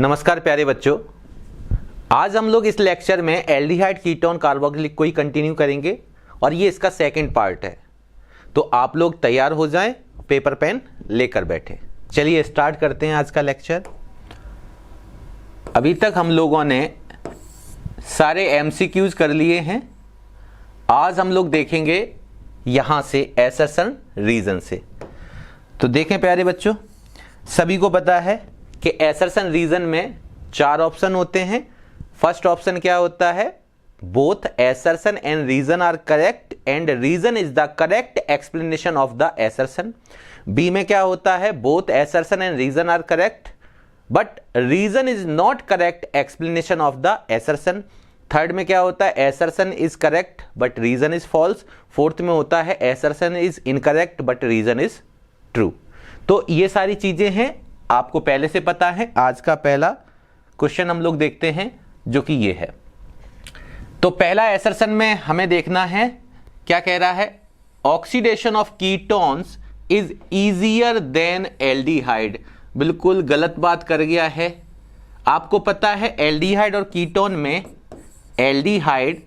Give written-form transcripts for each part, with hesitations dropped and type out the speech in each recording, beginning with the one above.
नमस्कार प्यारे बच्चों, आज हम लोग इस लेक्चर में एल्डिहाइड कीटोन कार्बोक्सिलिक को ही कंटिन्यू करेंगे और ये इसका सेकंड पार्ट है। तो आप लोग तैयार हो जाएं, पेपर पेन लेकर बैठे। चलिए स्टार्ट करते हैं आज का लेक्चर। अभी तक हम लोगों ने सारे एमसीक्यूज कर लिए हैं। आज हम लोग देखेंगे यहां से असर्शन रीजन से। तो देखें प्यारे बच्चों, सभी को पता है कि असर्शन रीजन में 4 ऑप्शन होते हैं। फर्स्ट ऑप्शन क्या होता है? Both assertion and reason are correct and reason is the correct explanation of the assertion. B में क्या होता है? Both assertion and reason are correct but reason is not correct explanation of the assertion. Third में क्या होता है? Assertion is correct but reason is false. Fourth में होता है assertion is incorrect but reason is true. तो ये सारी चीजें हैं, आपको पहले से पता है। आज का पहला क्वेश्चन हम लोग देखते हैं जो कि ये है। तो पहला असर्शन में हमें देखना है क्या कह रहा है। Oxidation of ketones is easier than aldehyde. बिल्कुल गलत बात कर गया है। आपको पता है एल्डिहाइड और कीटोन में एल्डिहाइड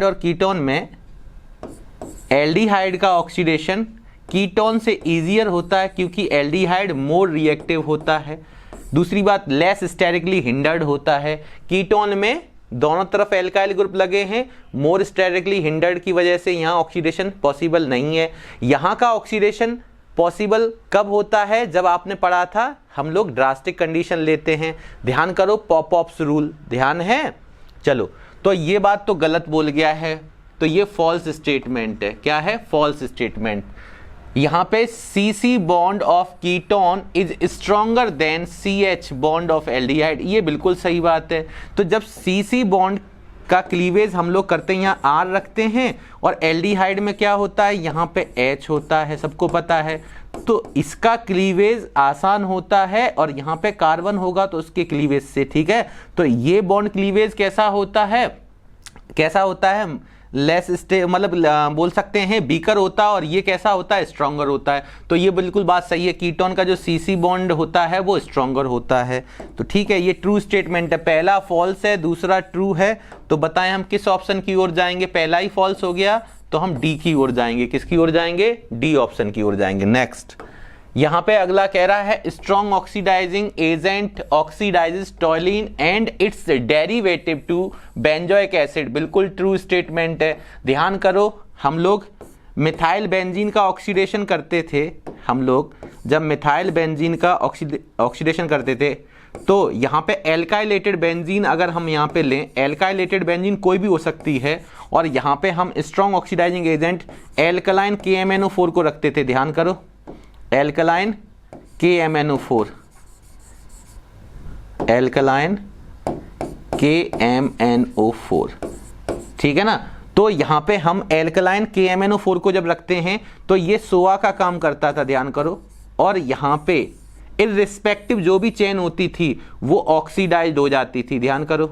और कीटोन में एल्डिहाइड का ऑक्सीडेशन कीटोन से इजियर होता है क्योंकि एल्डिहाइड मोर रिएक्टिव होता है। दूसरी बात, लेस स्टेरिकली हिंडर्ड होता है। कीटोन में दोनों तरफ एल्काइल ग्रुप लगे हैं, मोर स्टेरिकली हिंडर्ड की वजह से यहां ऑक्सीडेशन पॉसिबल नहीं है। यहां का ऑक्सीडेशन पॉसिबल कब होता है? जब आपने पढ़ा था हम लोग ड्रास्टिक कंडीशन लेते हैं। ध्यान करो, पॉपऑप्स रूल ध्यान है। चलो, तो ये बात तो गलत बोल गया है, तो ये फॉल्स स्टेटमेंट है। क्या है? False statement. यहां पे CC bond of ketone is stronger than CH bond of aldehyde. ये बिल्कुल सही बात है। तो जब CC बॉन्ड का क्लीवेज हम लोग करते हैं, यहाँ R रखते हैं, और एल्डिहाइड में क्या होता है? यहाँ पे H होता है, सबको पता है। तो इसका क्लीवेज आसान होता है और यहाँ पे कार्बन होगा तो उसके क्लीवेज से, ठीक है। तो ये बॉन्ड क्लीवेज कैसा होता है? कैसा होता है? लेस मतलब बोल सकते हैं बीकर होता है, और ये कैसा होता है? स्ट्रॉन्गर होता है। तो ये बिल्कुल बात सही है, कीटोन का जो CC बॉन्ड होता है वो स्ट्रॉन्गर होता है। तो ठीक है, ये ट्रू स्टेटमेंट है। पहला फॉल्स है, दूसरा ट्रू है। तो बताएं हम किस ऑप्शन की ओर जाएंगे? पहला ही फॉल्स हो गया तो हम डी की ओर जाएंगे। किसकी ओर जाएंगे? डी ऑप्शन की ओर जाएंगे। नेक्स्ट, यहां पे अगला कह रहा है strong oxidising agent oxidises toluene and its derivative to benzoic acid. बिल्कुल ट्रू स्टेटमेंट है। ध्यान करो, हम लोग मिथाइल बेंजीन का ऑक्सीडेशन करते थे। हम लोग जब मिथाइल बेंजीन का ऑक्सीडेशन करते थे तो यहाँ पे एल्काइलेटेड बेंजीन अगर हम यहाँ पे लें, एल्काइलेटेड बेंजीन कोई भी हो सकती है, और यहाँ पे हम strong oxidising agent alkaline KMnO4 को रखते थे। ध्यान करो, एल्कलाइन KMnO4, एल्कलाइन KMnO4, ठीक है ना। तो यहां पे हम एल्कलाइन KMnO4 को जब रखते हैं तो ये सोआ का काम करता था, ध्यान करो। और यहां पे इररिस्पेक्टिव जो भी चेन होती थी वो ऑक्सीडाइज्ड हो जाती थी। ध्यान करो,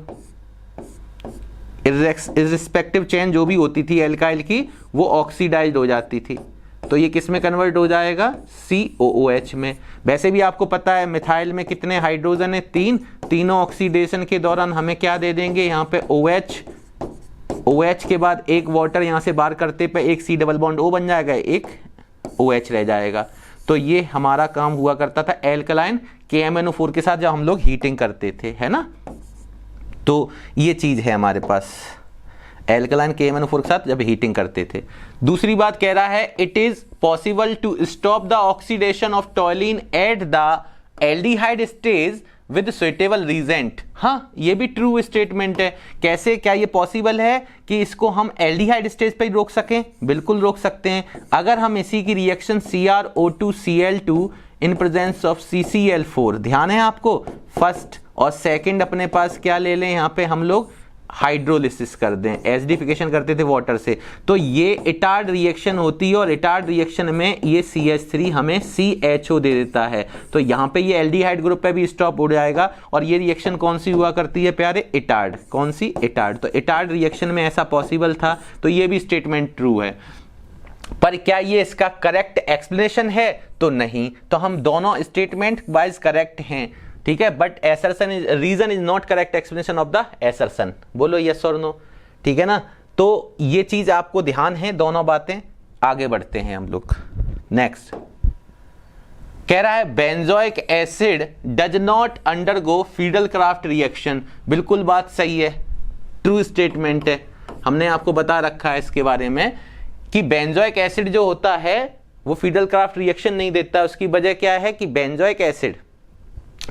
इररिस्पेक्टिव चेन जो भी होती थी एल्काइल की वो ऑक्सीडाइज्ड हो जाती थी। तो ये किस में कन्वर्ट हो जाएगा? COOH में। वैसे भी आपको पता है मिथाइल में कितने हाइड्रोजन है? 3। तीनों ऑक्सीडेशन के दौरान हमें क्या दे देंगे? यहाँ पे OH के बाद एक वाटर यहाँ से बाहर करते पे एक C डबल बॉन्ड O बन जाएगा, एक OH रह जाएगा। तो ये हमारा काम हुआ करता था एल्कलाइन KMnO4 के साथ जब हम लोग हीटिंग करते थे, है ना। तो ये चीज है हमारे पास, एल्कलाइन KMnO4 के साथ जब हीटिंग करते थे। दूसरी बात कह रहा है it is possible to stop the oxidation of toluene at the aldehyde stage with suitable reagent. हाँ, ये भी ट्रू स्टेटमेंट है। कैसे? क्या ये पॉसिबल है कि इसको हम एल्डिहाइड स्टेज पे रोक सकें? बिल्कुल रोक सकते हैं। अगर हम इसी की reaction CrO2Cl2 in presence of CCl4, ध्यान है आपको, फर्स्ट और सेकेंड अपने पास क्या ले लें? यहाँ पे हम लोग हाइड्रोलिसिस कर दें, एसिडिफिकेशन करते थे वाटर से, तो ये इटार्ड रिएक्शन होती है, और इटार्ड रिएक्शन में ये CH3 हमें CHO दे देता है। तो यहाँ पे ये एल्डिहाइड ग्रुप पे भी स्टॉप हो जाएगा। और ये रिएक्शन कौन सी हुआ करती है प्यारे? इटार्ड। कौन सी? इटार्ड। तो इटार्ड रिएक्शन में ऐसा पॉसिबल था, तो ये भी स्टेटमेंट ट्रू है। पर क्या ये इसका करेक्ट एक्सप्लेनेशन है? तो नहीं। तो हम दोनों स्टेटमेंट वाइज करेक्ट हैं। ठीक है, but assertion is reason is not correct explanation of the assertion. बोलो यस और नो, ठीक है ना। तो ये चीज आपको ध्यान है, दोनों बातें। आगे बढ़ते हैं हम लोग। नेक्स्ट कह रहा है benzoic acid does not undergo Friedel Crafts reaction. बिल्कुल बात सही है, ट्रू स्टेटमेंट है। हमने आपको बता रखा है इसके बारे में कि बेंजोइक एसिड जो होता है वो फीडल-क्राफ्ट रिएक्शन नहीं देता। उसकी वजह क्या है कि बेंजोइक एसिड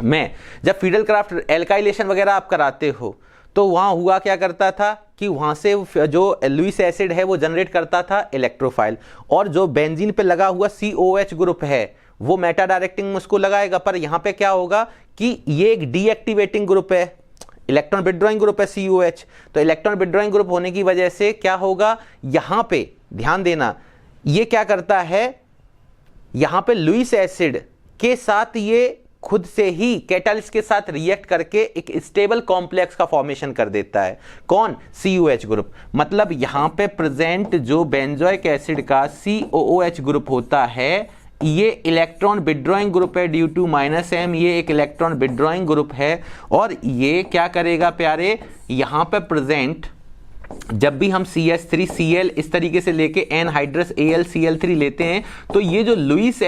में जब फीडल-क्राफ्ट एल्काइलेशन वगैरह आप कराते हो तो वहां हुआ क्या करता था कि वहां से जो लुईस एसिड है वो जनरेट करता था इलेक्ट्रोफाइल, और जो बेंजीन पे लगा हुआ COH ग्रुप है वो मेटा डायरेक्टिंग में उसको लगाएगा। पर यहां पे क्या होगा कि ये एक डीएक्टिवेटिंग ग्रुप है, इलेक्ट्रॉन विड्रॉइंग ग्रुप है COH। तो इलेक्ट्रॉन विड्रॉइंग ग्रुप होने की वजह से क्या होगा, यहां पे ध्यान देना, ये क्या करता है, यहां पे लुईस एसिड के साथ ये खुद से ही कैटालिस्ट के साथ रिएक्ट करके एक स्टेबल कॉम्प्लेक्स का फॉर्मेशन कर देता है। कौन? COH group. मतलब यहां पे प्रेजेंट जो बेंजोइक एसिड का COOH ग्रुप होता है ये इलेक्ट्रॉन विड्रॉइंग ग्रुप है ड्यू टू -m, ये एक इलेक्ट्रॉन विड्रॉइंग ग्रुप है। और ये क्या करेगा प्यारे, यहां पे प्रेजेंट जब भी हम CH3Cl इस तरीके से लेके एनहाइड्रस AlCl3 लेते हैं तो ये जो लुईस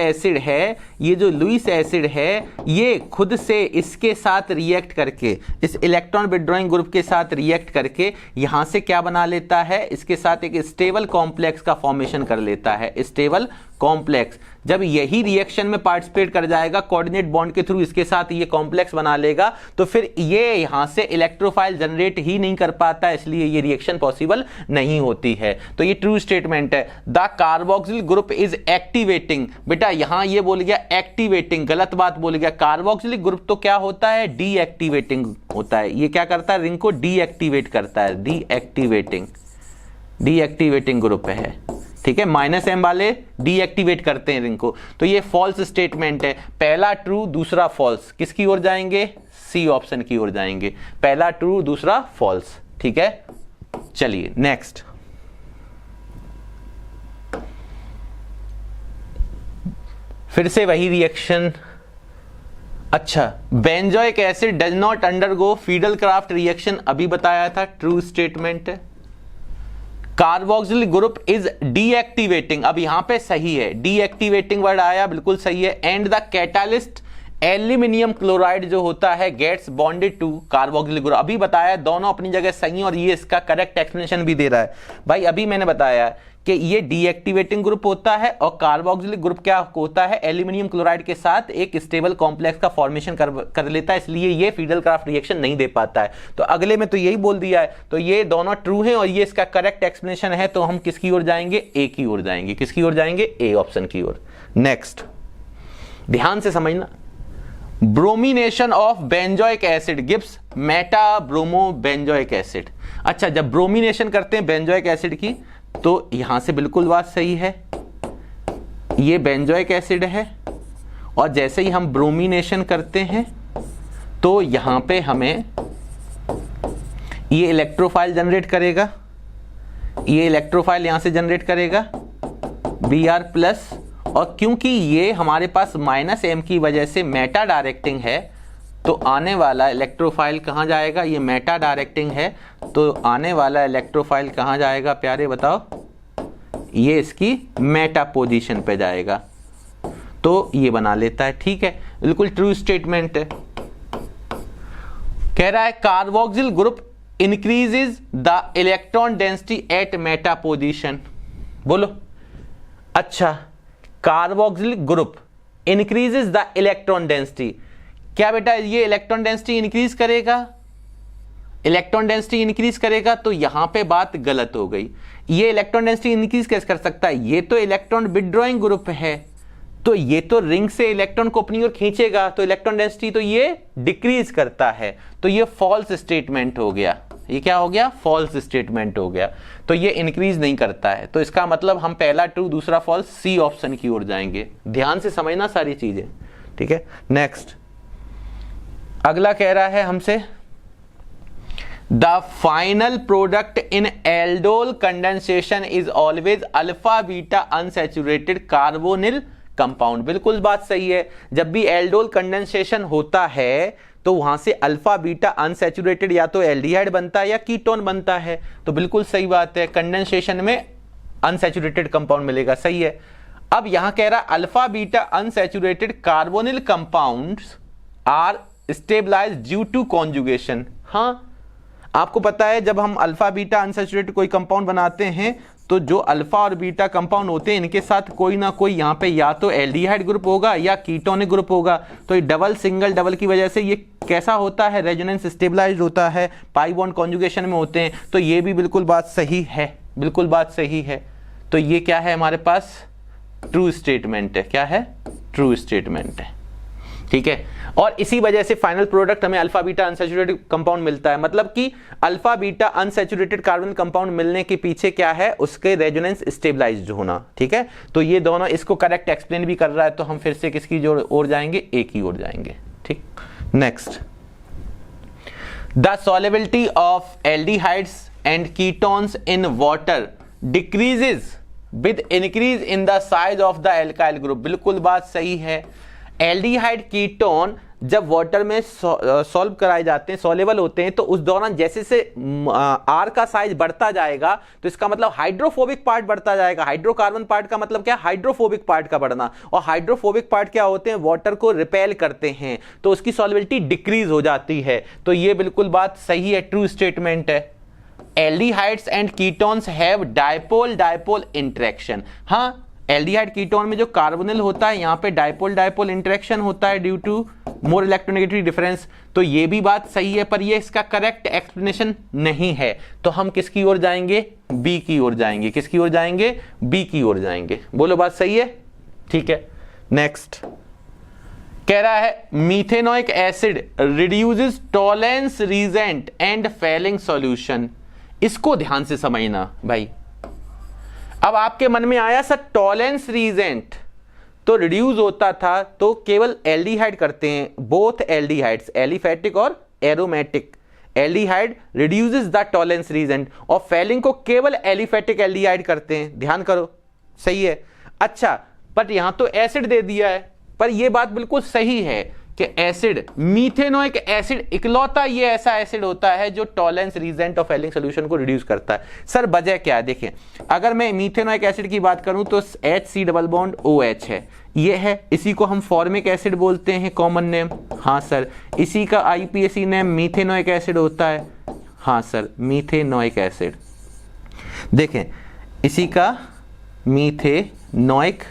एसिड है, ये खुद से इसके साथ रिएक्ट करके, इस इलेक्ट्रॉन विड्रॉइंग ग्रुप के साथ रिएक्ट करके यहां से क्या बना लेता है, इसके साथ एक स्टेबल कॉम्प्लेक्स का फॉर्मेशन कर लेता है। स्टेबल कॉम्प्लेक्स जब यही रिएक्शन में पार्टिसिपेट कर जाएगा कोऑर्डिनेट बॉन्ड के थ्रू, इसके साथ ये कॉम्प्लेक्स बना लेगा, तो फिर ये यहां से इलेक्ट्रोफाइल जनरेट ही नहीं कर पाता, इसलिए ये रिएक्शन पॉसिबल नहीं होती है। तो ये ट्रू स्टेटमेंट है। The carboxyl group is activating. बेटा यहां ये बोल गया एक्टिवेटिंग, गलत बात बोल गया। कार्बोक्सिलिक ग्रुप तो क्या होता है, डीएक्टिवेटिंग होता है। ये क्या करता है, रिंग को डीएक्टिवेट करता है, डीएक्टिवेटिंग ग्रुप है, ठीक है। -m वाले डीएक्टिवेट करते हैं रिंग को। तो ये फॉल्स स्टेटमेंट है, पहला ट्रू दूसरा फॉल्स। किसकी ओर जाएंगे, सी ऑप्शन की ओर जाएंगे। पहला ट्रू दूसरा फॉल्स, ठीक है। चलिए नेक्स्ट, फिर से वही रिएक्शन। अच्छा, benzoic acid does not undergo Friedel Crafts reaction, अभी बताया था, ट्रू स्टेटमेंट है। कार्बोक्सिल ग्रुप इज डीएक्टिवेटिंग, अब यहां पे सही है, डीएक्टिवेटिंग वर्ड आया, बिल्कुल सही है। And the catalyst aluminium chloride जो होता है gets bonded to carboxyl group, अभी बताया, दोनों अपनी जगह सही है और ये इसका करेक्ट एक्सप्लेनेशन भी दे रहा है। भाई अभी मैंने बताया कि ये डीएक्टिवेटिंग ग्रुप होता है और कार्बोक्सिलिक ग्रुप क्या होता है, एल्यूमिनियम क्लोराइड के साथ एक स्टेबल कॉम्प्लेक्स का फॉर्मेशन कर लेता है, इसलिए ये फीडल-क्राफ्ट रिएक्शन नहीं दे पाता है। तो अगले में तो यही बोल दिया है, तो ये दोनों ट्रू हैं और ये इसका करेक्ट एक्सप्लेनेशन है। तो हम किसकी ओर जाएंगे, ए की ओर जाएंगे। किसकी ओर जाएंगे, ए ऑप्शन की ओर। नेक्स्ट ध्यान से समझना, bromination of benzoic acid gives Meta bromo benzoic acid. अच्छा, जब ब्रोमिनेशन करते हैं बेंजोइक एसिड की तो यहां से बिल्कुल बात सही है, ये बेंजोइक एसिड है और जैसे ही हम ब्रोमिनेशन करते हैं तो यहां पे हमें ये इलेक्ट्रोफाइल जनरेट करेगा, ये इलेक्ट्रोफाइल यहां से जनरेट करेगा Br+, और क्योंकि ये हमारे पास -m की वजह से मेटा डायरेक्टिंग है तो आने वाला इलेक्ट्रोफाइल कहां जाएगा, ये मेटा डायरेक्टिंग है तो आने वाला इलेक्ट्रोफाइल कहां जाएगा प्यारे बताओ, ये इसकी मेटा पोजीशन पे जाएगा। तो ये बना लेता है, ठीक है, बिल्कुल ट्रू स्टेटमेंट है। कह रहा है carboxyl group increases the electron density at Meta position. बोलो, अच्छा, carboxyl group increases the electron density, क्या बेटा ये इलेक्ट्रॉन डेंसिटी इंक्रीज करेगा, इलेक्ट्रॉन डेंसिटी इंक्रीज करेगा, तो यहां पे बात गलत हो गई। ये इलेक्ट्रॉन डेंसिटी इंक्रीज कैसे कर सकता है, ये तो इलेक्ट्रॉन विड्रॉइंग ग्रुप है तो ये तो रिंग से इलेक्ट्रॉन को अपनी ओर खींचेगा, तो इलेक्ट्रॉन डेंसिटी तो ये डिक्रीज करता है, तो ये फॉल्स स्टेटमेंट हो गया। ये क्या हो गया, फॉल्स स्टेटमेंट हो गया। तो ये इंक्रीज नहीं करता है, तो इसका मतलब हम पहला ट्रू दूसरा फॉल्स, सी ऑप्शन की ओर जाएंगे। ध्यान से समझना सारी चीजें, ठीक है। नेक्स्ट अगला कह रहा है हमसे, the final product in aldol condensation is always alpha beta unsaturated carbonyl compound, बिल्कुल बात सही है। जब भी एल्डोल कंडेंसेशन होता है तो वहां से अल्फा बीटा अनसैचुरेटेड या तो एल्डिहाइड बनता है या कीटोन बनता है, तो बिल्कुल सही बात है, कंडेंसेशन में अनसैचुरेटेड कंपाउंड मिलेगा, सही है। अब यहां कह रहा alpha beta unsaturated carbonyl compounds are stabilised due to conjugation. हाँ, आपको पता है जब हम अल्फा बीटा अनसैचुरेटेड कोई कंपाउंड बनाते हैं तो जो अल्फा और बीटा कंपाउंड होते हैं इनके साथ कोई ना कोई यहाँ पे या तो एल्डिहाइड ग्रुप होगा या कीटोनिक ग्रुप होगा, तो ये डबल सिंगल डबल की वजह से ये कैसा होता है, रेजोनेंस स्टेबलाइज्ड होता है, पाई बॉन्ड कॉन्जुगेशन में होते हैं, तो ये भी बिल्कुल बात सही है, बिल्कुल बात सही है। तो ये क्या है हमारे पास, ट्रू स्टेटमेंट है, क्या है, ट्रू स्टेटमेंट है, ठीक है। और इसी वजह से फाइनल प्रोडक्ट हमें अल्फा बीटा अनसैचुरेटेड कंपाउंड मिलता है, मतलब कि alpha beta unsaturated carbon compound मिलने के पीछे क्या है, उसके रेजोनेंस स्टेबलाइज्ड होना, ठीक है। तो ये दोनों इसको करेक्ट एक्सप्लेन भी कर रहा है, तो हम फिर से किसकी ओर जाएंगे, ए की ओर जाएंगे, ठीक। Next, the solubility of aldehydes and ketones in water decreases with increase in the size of the alkyl group, बिल्कुल बात सही है। एल्डिहाइड कीटोन जब वाटर में सॉल्व कराए जाते हैं, सॉल्युबल होते हैं, तो उस दौरान जैसे से आर का साइज बढ़ता जाएगा तो इसका मतलब हाइड्रोफोबिक पार्ट बढ़ता जाएगा। हाइड्रोकार्बन पार्ट का मतलब क्या, हाइड्रोफोबिक पार्ट का बढ़ना, और हाइड्रोफोबिक पार्ट क्या होते हैं, वाटर को रिपेल करते हैं, तो उसकी सॉल्युबिलिटी डिक्रीज हो जाती है। तो ये बिल्कुल बात सही है, ट्रू स्टेटमेंट है। Aldehydes and ketones have dipole dipole interaction. हाँ, एल्डिहाइड कीटोन में जो कार्बोनिल होता है यहाँ पे डायपोल डायपोल इंटरेक्शन होता है due to more electronegative difference, तो ये भी बात सही है, पर ये इसका करेक्ट एक्सप्लेनेशन नहीं है। तो हम किसकी ओर जाएंगे, बी की ओर जाएंगे, किसकी ओर जाएंगे, बी की ओर जाएंगे। बोलो बात सही है, ठीक है। नेक्स्ट कह रहा है methanoic acid reduces Tollens reagent and Fehling solution. इसको ध्यान से समझना भाई। अब आपके मन में आया सर टॉलेंस रीजेंट तो रिड्यूस होता था तो केवल एल्डिहाइड करते हैं, बोथ एल्डिहाइड्स एलिफेटिक और aromatic, aldehyde reduces the Tollens reagent, और फेलिंग को केवल एलिफेटिक एल्डिहाइड करते हैं, ध्यान करो, सही है। अच्छा, पर यहां तो एसिड दे दिया है, पर यह बात बिल्कुल सही है कि एसिड, मीथेनोइक एसिड इकलौता ये ऐसा एसिड होता है जो टॉलेंस रीजेंट और फेलिंग सॉल्यूशन को रिड्यूस करता है। सर वजह क्या है, देखिए अगर मैं मीथेनोइक एसिड की बात करूं तो HC डबल बॉन्ड OH है, ये है, इसी को हम फॉर्मिक एसिड बोलते हैं, कॉमन नेम। हाँ सर, इसी का IPAC नेम मीथेनोइक एसिड होता है। हाँ सर, मीथेनोइक एसिड, देखें इसी का मीथेनोइक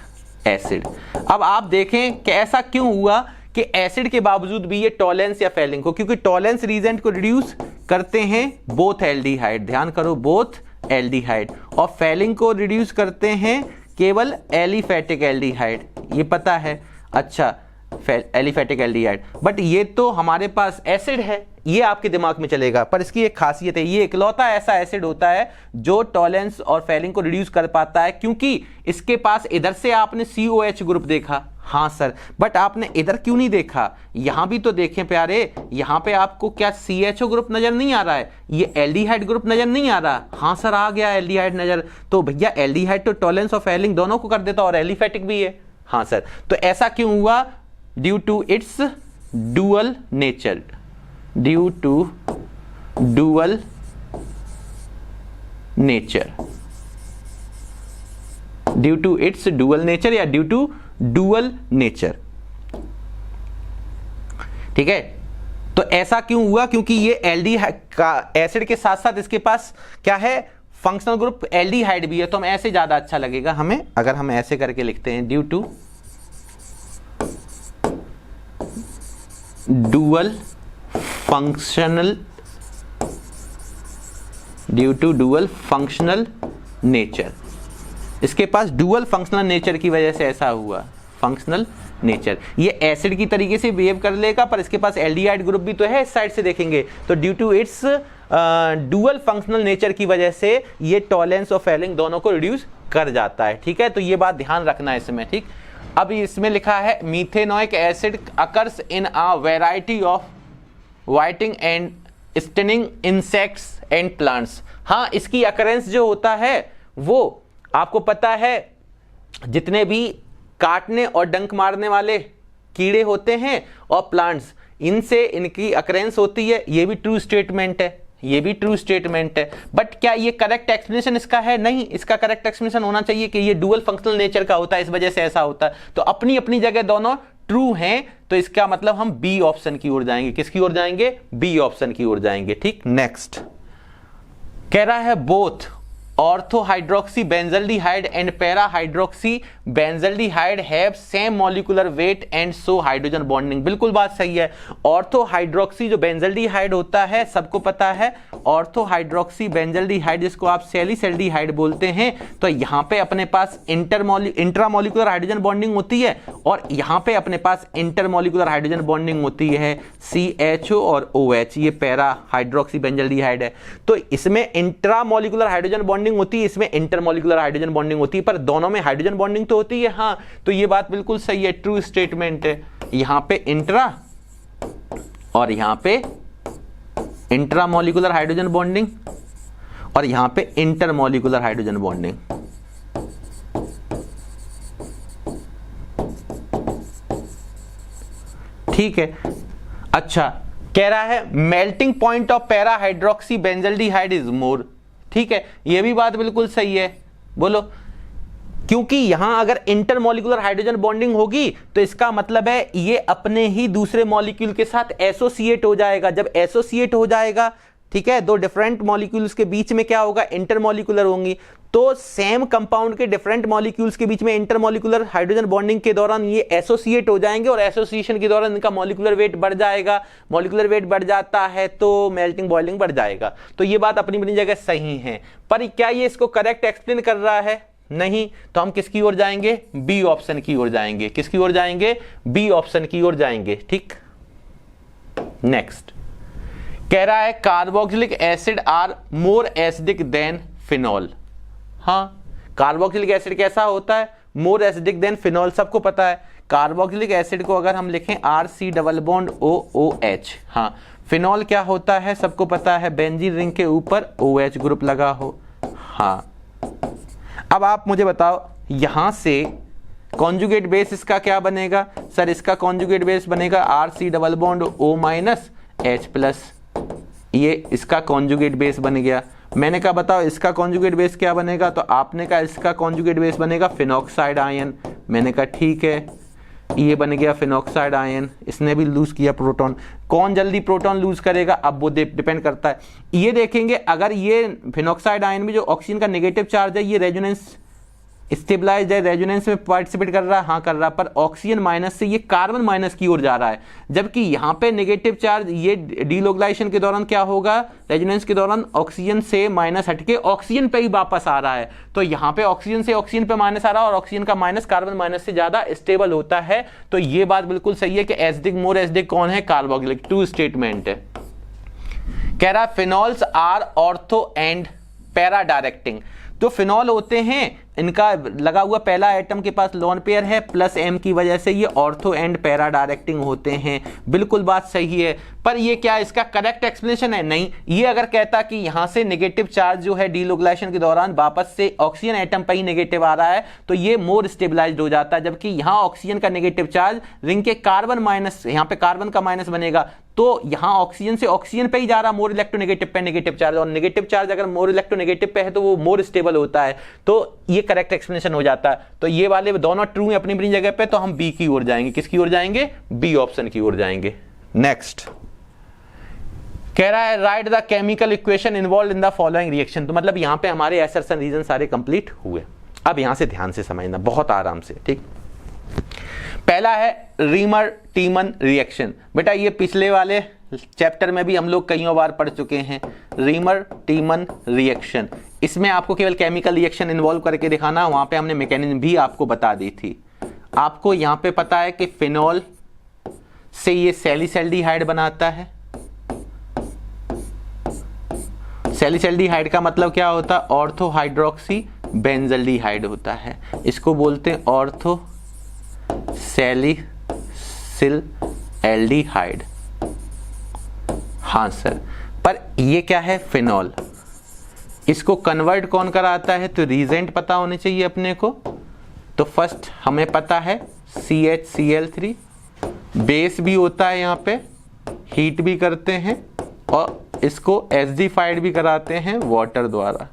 एसिड। अब आप देखें कि ऐसा क्यों हुआ कि एसिड के बावजूद भी ये टॉलेंस या फेलिंग को, क्योंकि टॉलेंस रीजेंट को रिड्यूस करते हैं बोथ एल्डिहाइड, ध्यान करो, बोथ एल्डिहाइड, और फेलिंग को रिड्यूस करते हैं केवल एलिफेटिक एल्डिहाइड, ये पता है। अच्छा, एलिफेटिक एल्डिहाइड, बट ये तो हमारे पास एसिड है, ये आपके दिमाग में चलेगा, पर इसकी एक खासियत है, ये इकलौता ऐसा एसिड होता है जो टॉलेंस और फेलिंग को रिड्यूस कर पाता है, क्योंकि इसके पास इधर से आपने COH ग्रुप देखा, हाँ सर, बट आपने इधर क्यों नहीं देखा, यहां भी तो देखें प्यारे, यहां पे आपको क्या CHO ग्रुप नजर नहीं आ रहा है, ये एल्डिहाइड ग्रुप नजर नहीं आ रहा। हाँ सर, आ गया एल्डिहाइड नजर, तो भैया एल्डिहाइड तो टॉलेंस और फेलिंग दोनों को कर देता और एलिफेटिक भी है। हाँ सर, तो ऐसा क्यों हुआ, due to its dual nature, due to dual nature, due to its dual nature या ड्यू टू डुअल नेचर, ठीक है। तो ऐसा क्यों हुआ, क्योंकि ये एल्डिहाइड का एसिड के साथ साथ इसके पास क्या है, फंक्शनल ग्रुप एल्डिहाइड भी है, तो हम ऐसे ज्यादा अच्छा लगेगा हमें अगर हम ऐसे करके लिखते हैं, due to dual functional, due to dual functional nature, इसके पास डुअल फंक्शनल नेचर की वजह से ऐसा हुआ, फंक्शनल नेचर, ये एसिड की तरीके से बिहेव कर लेगा, पर इसके पास एल्डिहाइड ग्रुप भी तो है, इस साइड से देखेंगे तो due to its dual functional nature की वजह से ये टॉलेंस और फेलिंग दोनों को रिड्यूस कर जाता है, ठीक है। तो ये बात ध्यान रखना है इसमें, ठीक। अब इसमें लिखा है methanoic acid occurs in a variety of biting and stinging insects and plants. हाँ, इसकी अकरेंस जो होता है वो आपको पता है, जितने भी काटने और डंक मारने वाले कीड़े होते हैं और प्लांट्स, इनसे इनकी अकरेंस होती है। ये भी ट्रू स्टेटमेंट है, ये भी ट्रू स्टेटमेंट है। बट क्या ये करेक्ट एक्सप्लेनेशन इसका है? नहीं, इसका करेक्ट एक्सप्लेनेशन होना चाहिए कि ये डुअल फंक्शनल नेचर का होता है, इस वजह से ऐसा होता है। तो अपनी अपनी जगह दोनों ट्रू हैं, तो इसका मतलब हम बी ऑप्शन की ओर जाएंगे। किसकी ओर जाएंगे? बी ऑप्शन की ओर जाएंगे। ठीक, नेक्स्ट कह रहा है both ortho hydroxy benzaldehyde and para hydroxy benzaldehyde have same molecular weight and so hydrogen bonding. बिल्कुल बात सही है। ऑर्थो हाइड्रोक्सी जो बेंजल्डिहाइड होता है, सबको पता है, ऑर्थो हाइड्रोक्सी बेंजल्डिहाइड जिसको आप सैलिसैल्डिहाइड बोलते हैं, तो यहां पे अपने पास इंट्रामोलिकुलर हाइड्रोजन बॉन्डिंग होती है और यहां पे अपने पास इंटरमोलिकुलर हाइड्रोजन बॉन्डिंग होती है CHO और OH। ये पैरा हाइड्रोक्सी बेंजल्डिहाइड है, तो इसमें इंट्रामोलिकुलर हाइड्रोजन बॉन्डिंग होती है, इसमें इंटरमोलिकुलर हाइड्रोजन बॉन्डिंग होती है, पर दोनों में हाइड्रोजन बॉन्डिंग तो होती है। हाँ, तो ये बात बिल्कुल सही है, ट्रू स्टेटमेंट है। यहां पे इंट्रा और यहां पे इंट्रामोलिकुलर हाइड्रोजन बॉन्डिंग और यहां पे इंटरमोलिकुलर हाइड्रोजन बॉन्डिंग। ठीक है। अच्छा, कह रहा है melting point of para hydroxy benzaldehyde is more. ठीक है, यह भी बात बिल्कुल सही है। बोलो, क्योंकि यहां अगर इंटरमोलिकुलर हाइड्रोजन बॉन्डिंग होगी तो इसका मतलब है ये अपने ही दूसरे मॉलिक्यूल के साथ एसोसिएट हो जाएगा। जब एसोसिएट हो जाएगा, ठीक है, दो डिफरेंट मॉलिक्यूल्स के बीच में क्या होगा? इंटरमोलिकुलर होंगी। तो सेम कंपाउंड के डिफरेंट मॉलिक्यूल्स के बीच में इंटरमोलिकुलर हाइड्रोजन बॉन्डिंग के दौरान ये एसोसिएट हो जाएंगे और एसोसिएशन के दौरान इनका मॉलिक्यूलर वेट बढ़ जाएगा। मॉलिक्यूलर वेट बढ़ जाता है तो मेल्टिंग बॉइलिंग बढ़ जाएगा। तो ये बात अपनी अपनी जगह सही है, पर क्या ये इसको करेक्ट एक्सप्लेन कर रहा है? नहीं। तो हम किसकी ओर जाएंगे? बी ऑप्शन की ओर जाएंगे। किसकी ओर जाएंगे? बी ऑप्शन की ओर जाएंगे। ठीक, नेक्स्ट कह रहा है carboxylic acid are more acidic than phenol. हाँ, कार्बोक्सिलिक एसिड कैसा होता है? मोर एसिडिक देन फिनॉल, सबको पता है। कार्बोक्सिलिक एसिड को अगर हम लिखें RC डबल बॉन्ड OOH। हाँ, फिनॉल क्या होता है? सबको पता है, बेंजीन रिंग के ऊपर OH ग्रुप लगा हो। हाँ, अब आप मुझे बताओ यहां से कॉन्जुगेट बेस इसका क्या बनेगा? सर इसका कॉन्जुगेट बेस बनेगा RC double bond O minus H plus. ये इसका कॉन्जुगेट बेस बन गया। मैंने कहा बताओ इसका कॉन्जुगेट बेस क्या बनेगा? तो आपने कहा इसका कॉन्जुगेट बेस बनेगा फिनॉक्साइड आयन। मैंने कहा ठीक है, ये बन गया फिनॉक्साइड आयन। इसने भी लूज किया प्रोटॉन। कौन जल्दी प्रोटॉन लूज करेगा अब वो डिपेंड करता है। ये देखेंगे अगर ये फिनॉक्साइड आयन में जो ऑक्सीजन का नेगेटिव चार्ज है ये रेजोनेंस स्टेबलाइज है, रेजोनेंस में पार्टिसिपेट कर रहा है, हाँ कर रहा है, पर ऑक्सीजन माइनस से ये कार्बन माइनस की ओर जा रहा है। जबकि यहाँ पे नेगेटिव चार्ज ये डीलोगलाइजेशन के दौरान क्या होगा? रेजोनेंस के दौरान ऑक्सीजन से माइनस हटके ऑक्सीजन पे ही वापस आ रहा है। तो यहाँ पे ऑक्सीजन से ऑक्सीजन पे माइनस आ रहा है और ऑक्सीजन का माइनस कार्बन माइनस से ज्यादा स्टेबल होता है। तो ये बात बिल्कुल सही है कि एसिडिक मोर एसिडिक कौन है? कार्बोक्सिलिक। ट्रू स्टेटमेंट है। कह रहा है phenols are ortho and para directing. तो फिनॉल होते हैं, इनका लगा हुआ पहला एटम के पास लोन पेयर है प्लस M की वजह से ये ऑर्थो एंड पैरा डायरेक्टिंग होते हैं। बिल्कुल बात सही है, पर ये क्या इसका करेक्ट एक्सप्लेनेशन है? नहीं। ये अगर कहता कि यहां से नेगेटिव चार्ज जो है डीलोगलाइजेशन के दौरान वापस से ऑक्सीजन एटम पर ही नेगेटिव आ रहा है तो ये मोर स्टेबलाइज्ड हो जाता है। जबकि यहां ऑक्सीजन का नेगेटिव चार्ज रिंग के कार्बन माइनस, यहां पे कार्बन का माइनस बनेगा तो यहां ऑक्सीजन से ऑक्सीजन पे ही जा रहा, मोर इलेक्ट्रोनेगेटिव पे नेगेटिव चार्ज, और नेगेटिव चार्ज अगर मोर इलेक्ट्रोनेगेटिव पे है तो वो मोर स्टेबल होता है। तो ये करेक्ट एक्सप्लेनेशन हो जाता है। तो ये वाले दोनों ट्रू है अपनी अपनी जगह पे, तो हम बी की ओर जाएंगे। किसकी ओर जाएंगे? बी ऑप्शन की ओर जाएंगे। नेक्स्ट कह रहा है write the chemical equation involve in the following reaction. तो मतलब यहां पे हमारे असर्शन रीजन सारे कंप्लीट हुए। अब यहां से ध्यान से समझना, बहुत आराम से। ठीक, पहला है रीमर टीमन रिएक्शन। बेटा ये पिछले वाले चैप्टर में भी हम लोग कई बार पढ़ चुके हैं, रीमर टीमन रिएक्शन। इसमें आपको केवल केमिकल रिएक्शन इन्वॉल्व करके दिखाना, वहां पे हमने मैकेनिज्म भी आपको बता दी थी। आपको यहां पे पता है कि फिनॉल से ये सैलिसैल्डिहाइड बनाता है। सैलिसैल्डिहाइड का मतलब क्या होता है? ऑर्थो हाइड्रोक्सी बेंजल्डिहाइड होता है। इसको बोलते हैं ऑर्थो सैलिसिल एल्डिहाइड। हाँ सर, पर ये क्या है? फिनॉल। इसको कन्वर्ट कौन कराता है? तो रीजेंट पता होने चाहिए अपने को। तो फर्स्ट हमें पता है CHCl3, बेस भी होता है यहाँ पे, हीट भी करते हैं और इसको एसिडिफाइड भी कराते हैं वाटर द्वारा।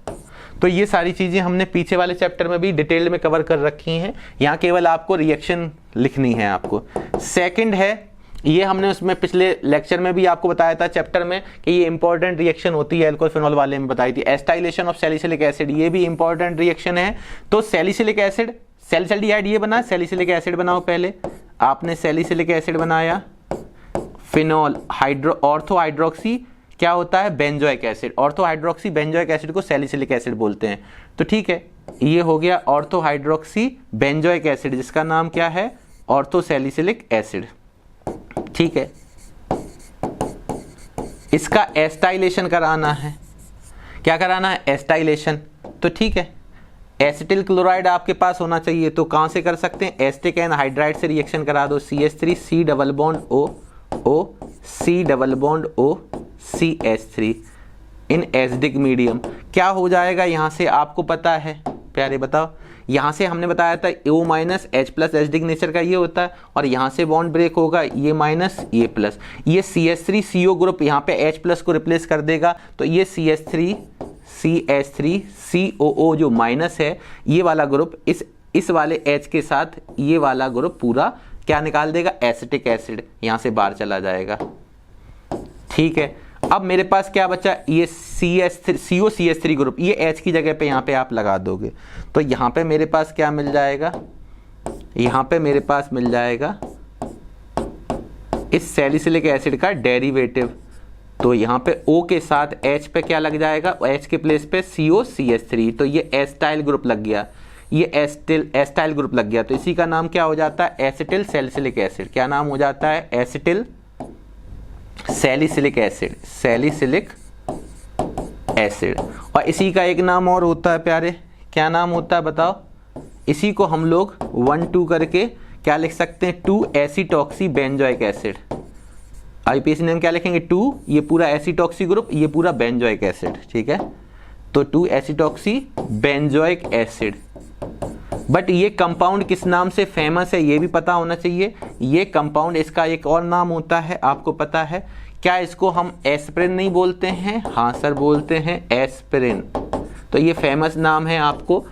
तो ये सारी चीजें हमने पीछे वाले चैप्टर में भी डिटेल में कवर कर रखी हैं, यहाँ केवल आपको रिएक्शन लिखनी है आपको। सेकंड है, ये हमने उसमें पिछले लेक्चर में भी आपको बताया था चैप्टर में कि ये इंपॉर्टेंट रिएक्शन होती है, अल्कोहल फिनॉल वाले में बताई थी, एस्टाइलेशन ऑफ सैलिसिलिक एसिड, ये भी इंपॉर्टेंट रिएक्शन है। तो सैलिसिलिक एसिड, सैलिसल्डिहाइड ये बना, सैलिसिलिक एसिड बनाओ, पहले आपने सैलिसिलिक एसिड बनाया, फिनॉल ऑर्थो हाइड्रोक्सी क्या होता है, benzoic acid, ortho hydroxy benzoic acid को सैलिसिलिक एसिड बोलते हैं। तो ठीक है, ये हो गया ऑर्थो हाइड्रोक्सी बेंजोइक एसिड, जिसका नाम क्या है, ऑर्थो सैलिसिलिक एसिड। ठीक है, इसका एस्टाइलेशन कराना है, क्या कराना है, एस्टाइलेशन। तो ठीक है, एसिटिल क्लोराइड आपके पास होना चाहिए, तो कहां से कर सकते हैं, एसिटिक एनहाइड्राइड से रिएक्शन करा दो, CH3 C double bond O C double bond O CH3 in acidic medium. क्या हो जाएगा यहां से, आपको पता है प्यारे, बताओ। यहां से हमने बताया था O minus H plus acidic nature का ये होता है, और यहां से बॉन्ड ब्रेक होगा, ये माइनस ये प्लस, ये CH3 CO ग्रुप यहाँ पे H प्लस को रिप्लेस कर देगा, तो ये CH3 CH3 COO जो माइनस है, ये वाला ग्रुप इस वाले H के साथ ये वाला ग्रुप पूरा क्या निकाल देगा, एसिटिक एसिड, यहां से बाहर चला जाएगा। ठीक है, अब मेरे पास क्या बचा, ये COCH3 ग्रुप, ये H की जगह पे यहाँ पे आप लगा दोगे, तो यहाँ पे मेरे पास क्या मिल जाएगा, यहाँ पे मेरे पास मिल जाएगा इस सैलिसिलिक एसिड का डेरिवेटिव। तो यहाँ पे O के साथ H पे क्या लग जाएगा, H के प्लेस पे COCH3, तो ये एस्टाइल ग्रुप लग गया, ये एस्टाइल ग्रुप लग गया, तो इसी का नाम क्या हो जाता है, एसिटिल सैलिसिलिक एसिड। क्या नाम हो जाता है, acetyl salicylic acid, salicylic acid. और इसी का एक नाम और होता है प्यारे, क्या नाम होता है बताओ, इसी को हम लोग 1,2 करके क्या लिख सकते हैं, 2 एसिटॉक्सी बेंजोइक एसिड। आईपीएसी नेम क्या लिखेंगे, 2, ये पूरा एसिटॉक्सी ग्रुप, ये पूरा बेंजोइक एसिड। ठीक है, तो 2 एसिटॉक्सी बेंजोइक एसिड। बट ये कंपाउंड किस नाम से फेमस है ये भी पता होना चाहिए। ये कंपाउंड, इसका एक और नाम होता है, आपको पता है क्या, इसको हम एस्पिरिन नहीं बोलते हैं, हाँ सर बोलते हैं एस्पिरिन। तो ये फेमस नाम है आपको,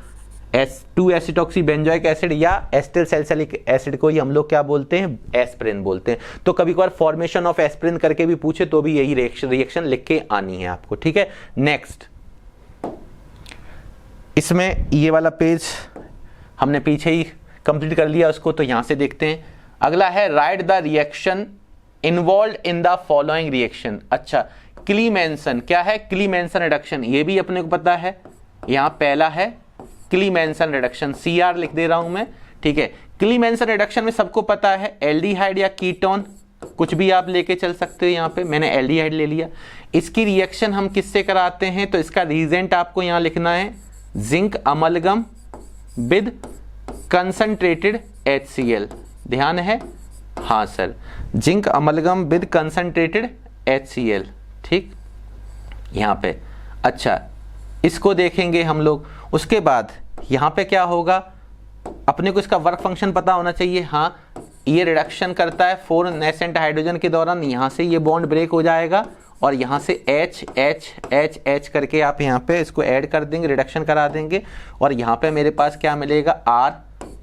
2 एसिटॉक्सी बेंजोइक एसिड या एसिटिल सैलिसिलिक एसिड को ही हम लोग क्या बोलते हैं, एस्पिरिन बोलते हैं। तो कभी कभार फॉर्मेशन ऑफ एस्पिरिन करके भी पूछे तो भी यही रिएक्शन लिख के आनी है आपको। ठीक है, नेक्स्ट, इसमें ये वाला पेज हमने पीछे ही कंप्लीट कर लिया उसको, तो यहां से देखते हैं। अगला है write the reaction involve in the following reaction. अच्छा, क्लीमेंसन क्या है, क्लीमेंसन रिडक्शन, ये भी अपने को पता है। यहां पहला है क्लीमेंसन रिडक्शन, CR लिख दे रहा हूं मैं। ठीक है, क्लीमेंसन रिडक्शन में सबको पता है एल्डिहाइड या कीटोन कुछ भी आप लेके चल सकते हो। यहाँ पे मैंने एल्डिहाइड ले लिया। इसकी रिएक्शन हम किससे कराते हैं, तो इसका रीजेंट आपको यहाँ लिखना है zinc amalgam with concentrated HCl। ध्यान है, हाँ sir, zinc amalgam with concentrated HCl। ठीक, यहाँ पे अच्छा, इसको देखेंगे हम लोग। उसके बाद यहाँ पे क्या होगा, अपने को इसका वर्क फंक्शन पता होना चाहिए। हाँ, ये रिडक्शन करता है 4 नेसेंट हाइड्रोजन के दौरान, यहाँ से ये बॉन्ड ब्रेक हो जाएगा और यहाँ से H H H H करके आप यहाँ पे इसको ऐड कर देंगे, रिडक्शन करा देंगे, और यहाँ पे मेरे पास क्या मिलेगा, R,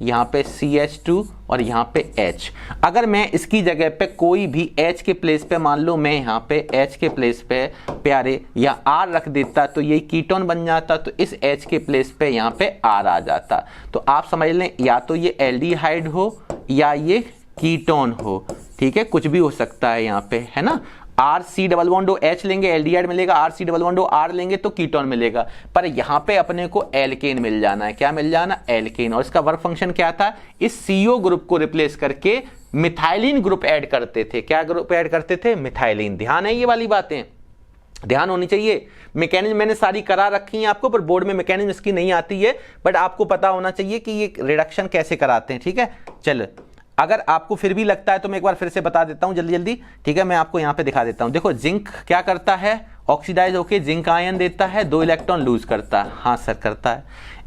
यहाँ पे CH2 और यहाँ पे H। अगर मैं इसकी जगह पे कोई भी H के प्लेस पे, मान लो मैं यहाँ पे H के प्लेस पे प्यारे या R रख देता तो ये कीटोन बन जाता, तो इस H के प्लेस पे यहाँ पे R आ जाता। तो आप समझ लें, या तो ये एल्डिहाइड हो या ये कीटोन हो। ठीक है, कुछ भी हो सकता है यहाँ पे, है ना। RC डबल बॉन्ड H लेंगे एल्डिहाइड मिलेगा, RC डबल बॉन्ड R लेंगे तो कीटोन मिलेगा। पर यहाँ पे अपने को एल्केन मिल जाना है। क्या मिल जाना, एल्केन। और इसका वर्क फंक्शन क्या था, इस CO ग्रुप को रिप्लेस करके मिथाइलिन ग्रुप ऐड करते थे। क्या ग्रुप ऐड करते थे, मिथाइलिन। ध्यान है, ये वाली बातें ध्यान होनी चाहिए। मैकेनिज्म मैंने सारी करा रखी है आपको, पर बोर्ड में मैकेनिज्म इसकी नहीं आती है, बट आपको पता होना चाहिए कि ये रिडक्शन कैसे कराते हैं। ठीक है, चलो, अगर आपको फिर भी लगता है तो मैं एक बार फिर से बता देता हूं जल्दी जल्दी। ठीक है, मैं आपको यहां पे दिखा देता हूं। देखो, जिंक क्या करता है, ऑक्सीडाइज होके जिंक आयन देता है, 2 इलेक्ट्रॉन लूज करता है। हाँ सर, करता है।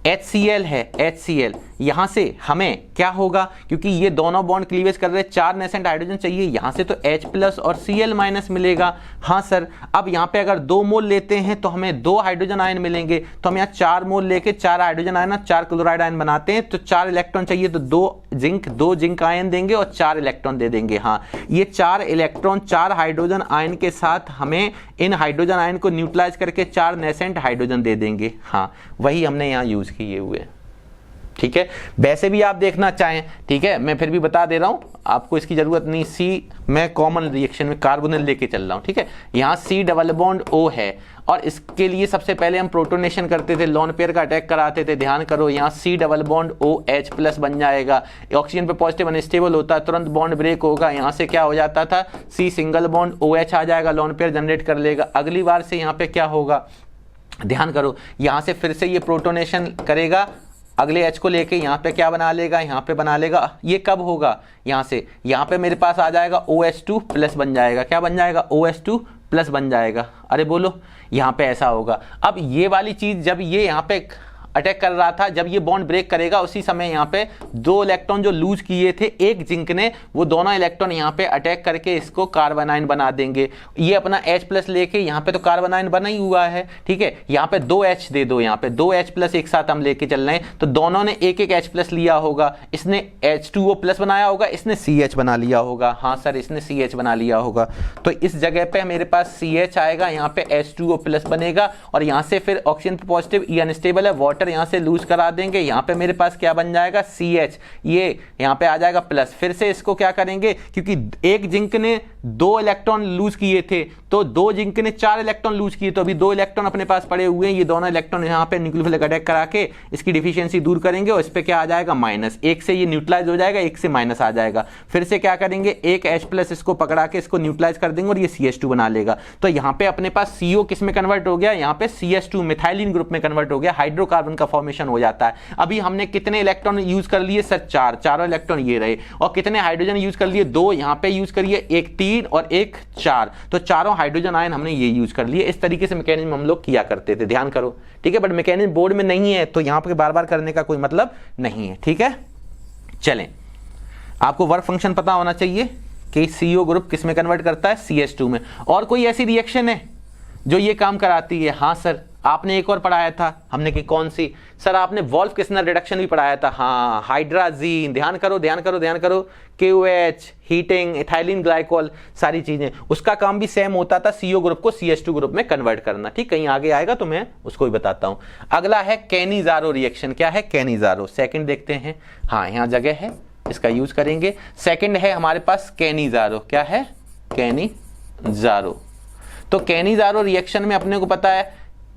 HCl है, HCl यहां से हमें क्या होगा, क्योंकि ये दोनों बॉन्ड क्लीवेज कर रहे हैं, 4 नेसेंट हाइड्रोजन चाहिए, यहां से तो H प्लस और Cl- मिलेगा। हाँ सर, अब यहां पे अगर 2 मोल लेते हैं तो हमें 2 हाइड्रोजन आयन मिलेंगे, तो हम यहाँ 4 मोल लेके 4 हाइड्रोजन आयन, 4 क्लोराइड आयन बनाते हैं, तो 4 इलेक्ट्रॉन चाहिए, तो 2 जिंक आयन देंगे और 4 इलेक्ट्रॉन दे देंगे। हाँ, ये 4 इलेक्ट्रॉन 4 हाइड्रोजन आयन के साथ हमें इन हाइड्रोजन आयन को न्यूट्रलाइज करके 4 नेसेंट हाइड्रोजन दे देंगे। हाँ, वही हमने यहाँ यूज किए हुए। ठीक है, वैसे भी आप देखना चाहें, ठीक है, मैं फिर भी बता दे रहा हूं, आपको इसकी जरूरत नहीं। सी मैं कॉमन रिएक्शन में कार्बोनिल लेके चल रहा हूं। ठीक है, यहाँ C डबल बॉन्ड O है और इसके लिए सबसे पहले हम प्रोटोनेशन करते थे, लोन पेयर का अटैक कराते थे। ध्यान करो, यहाँ C double bond OH plus बन जाएगा, ऑक्सीजन पे पॉजिटिव अनस्टेबल होता है, तुरंत बॉन्ड ब्रेक होगा, यहाँ से क्या हो जाता था, C सिंगल बॉन्ड OH आ जाएगा, लोन पेयर जनरेट कर लेगा। अगली बार से यहाँ पे क्या होगा, ध्यान करो, यहाँ से फिर से ये प्रोटोनेशन करेगा, अगले H को लेके यहाँ पे क्या बना लेगा, यहाँ पे बना लेगा। ये कब होगा, यहाँ से यहाँ पे मेरे पास आ जाएगा OH2 प्लस बन जाएगा। क्या बन जाएगा, OH2 प्लस बन जाएगा। अरे बोलो, यहाँ पे ऐसा होगा। अब ये वाली चीज जब ये यहाँ पे अटैक कर रहा था, जब ये बॉन्ड ब्रेक करेगा उसी समय यहाँ पे 2 इलेक्ट्रॉन जो लूज किए थे एक जिंक ने, वो दोनों इलेक्ट्रॉन यहाँ पे अटैक करके इसको कार्बन आयन बना देंगे। ये अपना H प्लस लेके, यहाँ पे तो कार्बन आयन बना ही हुआ है। ठीक है, यहाँ पे 2H दे दो, यहाँ पे 2H प्लस एक साथ हम लेके चल रहे हैं, तो दोनों ने एक H प्लस लिया होगा, इसने H2O प्लस बनाया होगा, इसने CH बना लिया होगा। हाँ सर, इसने CH बना लिया होगा, तो इस जगह पे मेरे पास CH आएगा, यहाँ पे H2O प्लस बनेगा और यहाँ से फिर ऑक्सीजन पे पॉजिटिव, ये अनस्टेबल है, वाटर यहां से लूज करा देंगे, यहां पे मेरे पास क्या बन जाएगा, CH, ये यहां पे आ जाएगा प्लस। फिर से इसको क्या करेंगे, क्योंकि एक जिंक ने 2 इलेक्ट्रॉन लूज किए थे, तो 2 जिंक ने 4 इलेक्ट्रॉन लूज किए, तो अभी 2 इलेक्ट्रॉन अपने पास पड़े हुए हैं, ये दोनों इलेक्ट्रॉन यहां पे न्यूक्लियोफिलिक अटैक करा के इसकी डिफिशियंसी दूर करेंगे और इस पे क्या आ जाएगा, माइनस। एक से ये न्यूट्रलाइज हो जाएगा, एक से माइनस आ जाएगा। फिर से क्या करेंगे, एक H प्लस इसको पकड़ा के इसको न्यूट्रलाइज कर देंगे और ये CH2 बना लेगा। तो यहाँ पे अपने पास CO किस में कन्वर्ट हो गया, यहाँ पे CH2 मिथाइलिन ग्रुप में कन्वर्ट हो गया, हाइड्रोकार्बन का फॉर्मेशन हो जाता है। अभी हमने कितने इलेक्ट्रॉन यूज कर लिए सर, 4, चारों इलेक्ट्रॉन ये रहे, और कितने हाइड्रोजन यूज कर लिए, 2 यहाँ पे यूज करिए, एक 3 और एक 4, तो चारों हाइड्रोजन आयन हमने ये यूज कर लिए। इस तरीके से मैकेनिज्म हम लोग किया करते थे, ध्यान करो। ठीक है, बट मैकेनिज्म बोर्ड में नहीं है तो यहाँ पे बार बार करने का कोई मतलब नहीं है। ठीक है, चलें, आपको वर्क फंक्शन पता होना चाहिए कि CO ग्रुप किस में कन्वर्ट करता है, CH2 में। और कोई ऐसी रिएक्शन है जो ये काम कराती है? हाँ सर, आपने एक और पढ़ाया था, हमने कि कौन सी सर, आपने वॉल्फ किस्नर रिडक्शन भी पढ़ाया था। हाँ, हाइड्राजीन, ध्यान करो ध्यान करो ध्यान करो, KOH, हीटिंग, इथाइलिन ग्लाइकोल, सारी चीजें, उसका काम भी सेम होता था, CO ग्रुप को CH2 ग्रुप में कन्वर्ट करना। ठीक, कहीं आगे आएगा तो मैं उसको भी बताता हूं। अगला है कैनिजारो रिएक्शन। क्या है कैनिजारो, सेकंड देखते हैं। हाँ, यहाँ जगह है, इसका यूज करेंगे। सेकंड है हमारे पास कैनिजारो। क्या है, कैनिजारो। तो कैनिजारो रिएक्शन में अपने को पता है,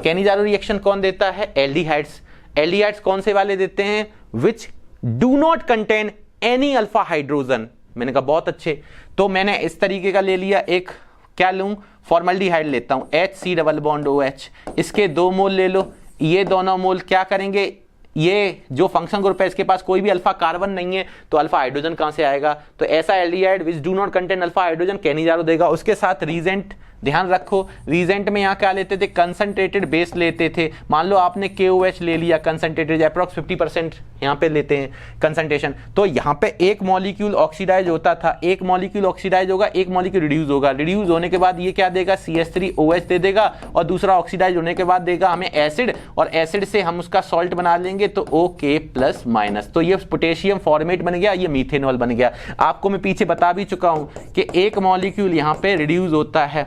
कैनिजारो रिएक्शन कौन देता है, एल्डिहाइड्स। एल्डिहाइड्स कौन से वाले देते हैं, which do not contain any alpha hydrogen. मैंने कहा बहुत अच्छे, तो मैंने इस तरीके का ले लिया, एक क्या लूं, फॉर्मल्डिहाइड लेता हूं, HC डबल बॉन्ड OH, इसके 2 मोल ले लो, ये दोनों मोल क्या करेंगे, ये जो फंक्शन ग्रुप है इसके पास कोई भी अल्फा कार्बन नहीं है, तो अल्फा हाइड्रोजन कहां से आएगा, तो ऐसा aldehyde which do not contain alpha hydrogen Cannizzaro देगा। उसके साथ रीजेंट, ध्यान रखो, रीजेंट में यहाँ क्या लेते थे, कंसंट्रेटेड बेस लेते थे। मान लो आपने KOH ले लिया कंसंट्रेटेड, अप्रॉक्स 50% यहाँ पे लेते हैं कंसंट्रेशन, तो यहाँ पे एक मॉलिक्यूल ऑक्सीडाइज होता था, एक मॉलिक्यूल ऑक्सीडाइज होगा, एक मॉलिक्यूल रिड्यूस होगा। रिड्यूस होने के बाद ये क्या देगा, CH3OH दे देगा, और दूसरा ऑक्सीडाइज होने के बाद देगा हमें एसिड, और एसिड से हम उसका सॉल्ट बना लेंगे, तो OK+-, तो ये पोटेशियम फॉर्मेट बन गया, ये मीथेनॉल बन गया। आपको मैं पीछे बता भी चुका हूं कि एक मॉलिक्यूल यहाँ पे रिड्यूस होता है।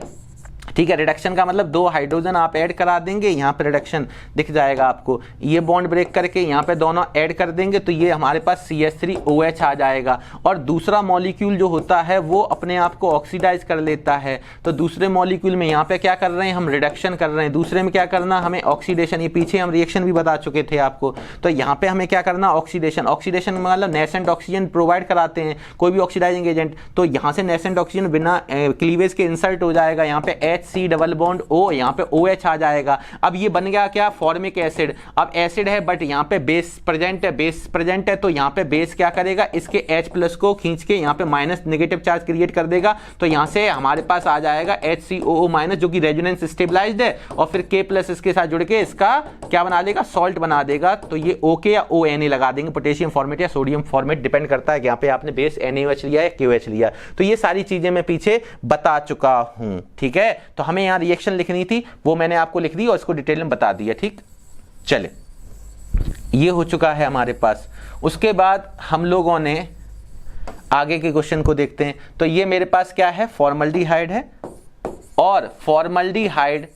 ठीक है, रिडक्शन का मतलब 2 हाइड्रोजन आप ऐड करा देंगे, यहाँ पे रिडक्शन दिख जाएगा आपको, ये बॉन्ड ब्रेक करके यहाँ पे दोनों ऐड कर देंगे, तो ये हमारे पास CH3OH आ जाएगा। और दूसरा मॉलिक्यूल जो होता है वो अपने आप को ऑक्सीडाइज कर लेता है, तो दूसरे मॉलिक्यूल में यहाँ पे क्या कर रहे हैं, हम रिडक्शन कर रहे हैं, दूसरे में क्या करना हमें ऑक्सीडेशन। ये पीछे हम रिएक्शन भी बता चुके थे आपको, तो यहाँ पे हमें क्या करना, ऑक्सीडेशन। ऑक्सीडेशन मतलब नेसेंट ऑक्सीजन प्रोवाइड कराते हैं कोई भी ऑक्सीडाइजिंग एजेंट, तो यहाँ से नेसेंट ऑक्सीजन बिना क्लीवेज के इंसर्ट हो जाएगा, यहाँ पे HC डबल बॉन्ड O, यहाँ पे OH आ जाएगा। अब ये बन गया क्या, फॉर्मिक एसिड। अब एसिड है बट यहाँ पे बेस प्रेजेंट है, तो यहाँ पे बेस क्या करेगा, इसके H प्लस को खींच के यहाँ पे माइनस नेगेटिव चार्ज क्रिएट कर देगा। तो यहाँ से हमारे पास आ जाएगा HCOO माइनस, जो कि रेजोनेंस स्टेबलाइज्ड है, और फिर K प्लस इसके साथ जुड़ के इसका क्या बना देगा, सॉल्ट बना देगा। तो ये OK या ONA लगा देंगे, पोटेशियम फॉर्मेट या सोडियम फॉर्मेट, डिपेंड करता है कि यहाँ पे आपने बेस NaOH लिया है KOH लिया। तो ये सारी चीजें मैं पीछे बता चुका हूं, ठीक है। तो हमें यहाँ रिएक्शन लिखनी थी, वो मैंने आपको लिख दी और इसको डिटेल में बता दिया, ठीक। चले, ये हो चुका है हमारे पास। उसके बाद हम लोगों ने आगे के क्वेश्चन को देखते हैं। तो ये मेरे पास क्या है, फॉर्मल्डिहाइड है, और फॉर्मल्डिहाइड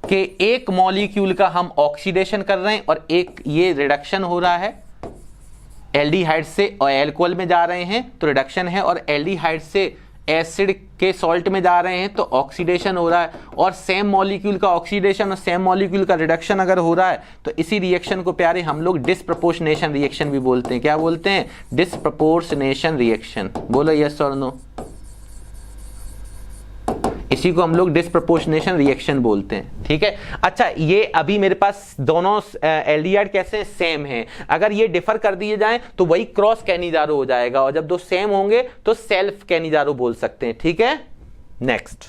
के एक मॉलिक्यूल का हम ऑक्सीडेशन कर रहे हैं और एक ये रिडक्शन हो रहा है। एल्डिहाइड से अल्कोहल में जा रहे हैं तो रिडक्शन है, और एल्डिहाइड से एसिड के सॉल्ट में जा रहे हैं तो ऑक्सीडेशन हो रहा है। और सेम मॉलिक्यूल का ऑक्सीडेशन और सेम मॉलिक्यूल का रिडक्शन अगर हो रहा है तो इसी रिएक्शन को प्यारे हम लोग डिसप्रपोर्शनेशन रिएक्शन भी बोलते हैं। क्या बोलते हैं, डिसप्रपोर्शनेशन रिएक्शन। बोलो यस और नो। इसी को हम लोग डिसप्रपोर्शनेशन रिएक्शन बोलते हैं, ठीक है। अच्छा, ये अभी मेरे पास दोनों एल्डिहाइड कैसे सेम हैं। अगर ये डिफर कर दिए जाएं तो वही क्रॉस कैनिजारो हो जाएगा, और जब दो सेम होंगे तो सेल्फ कैनिजारो बोल सकते हैं, ठीक है। नेक्स्ट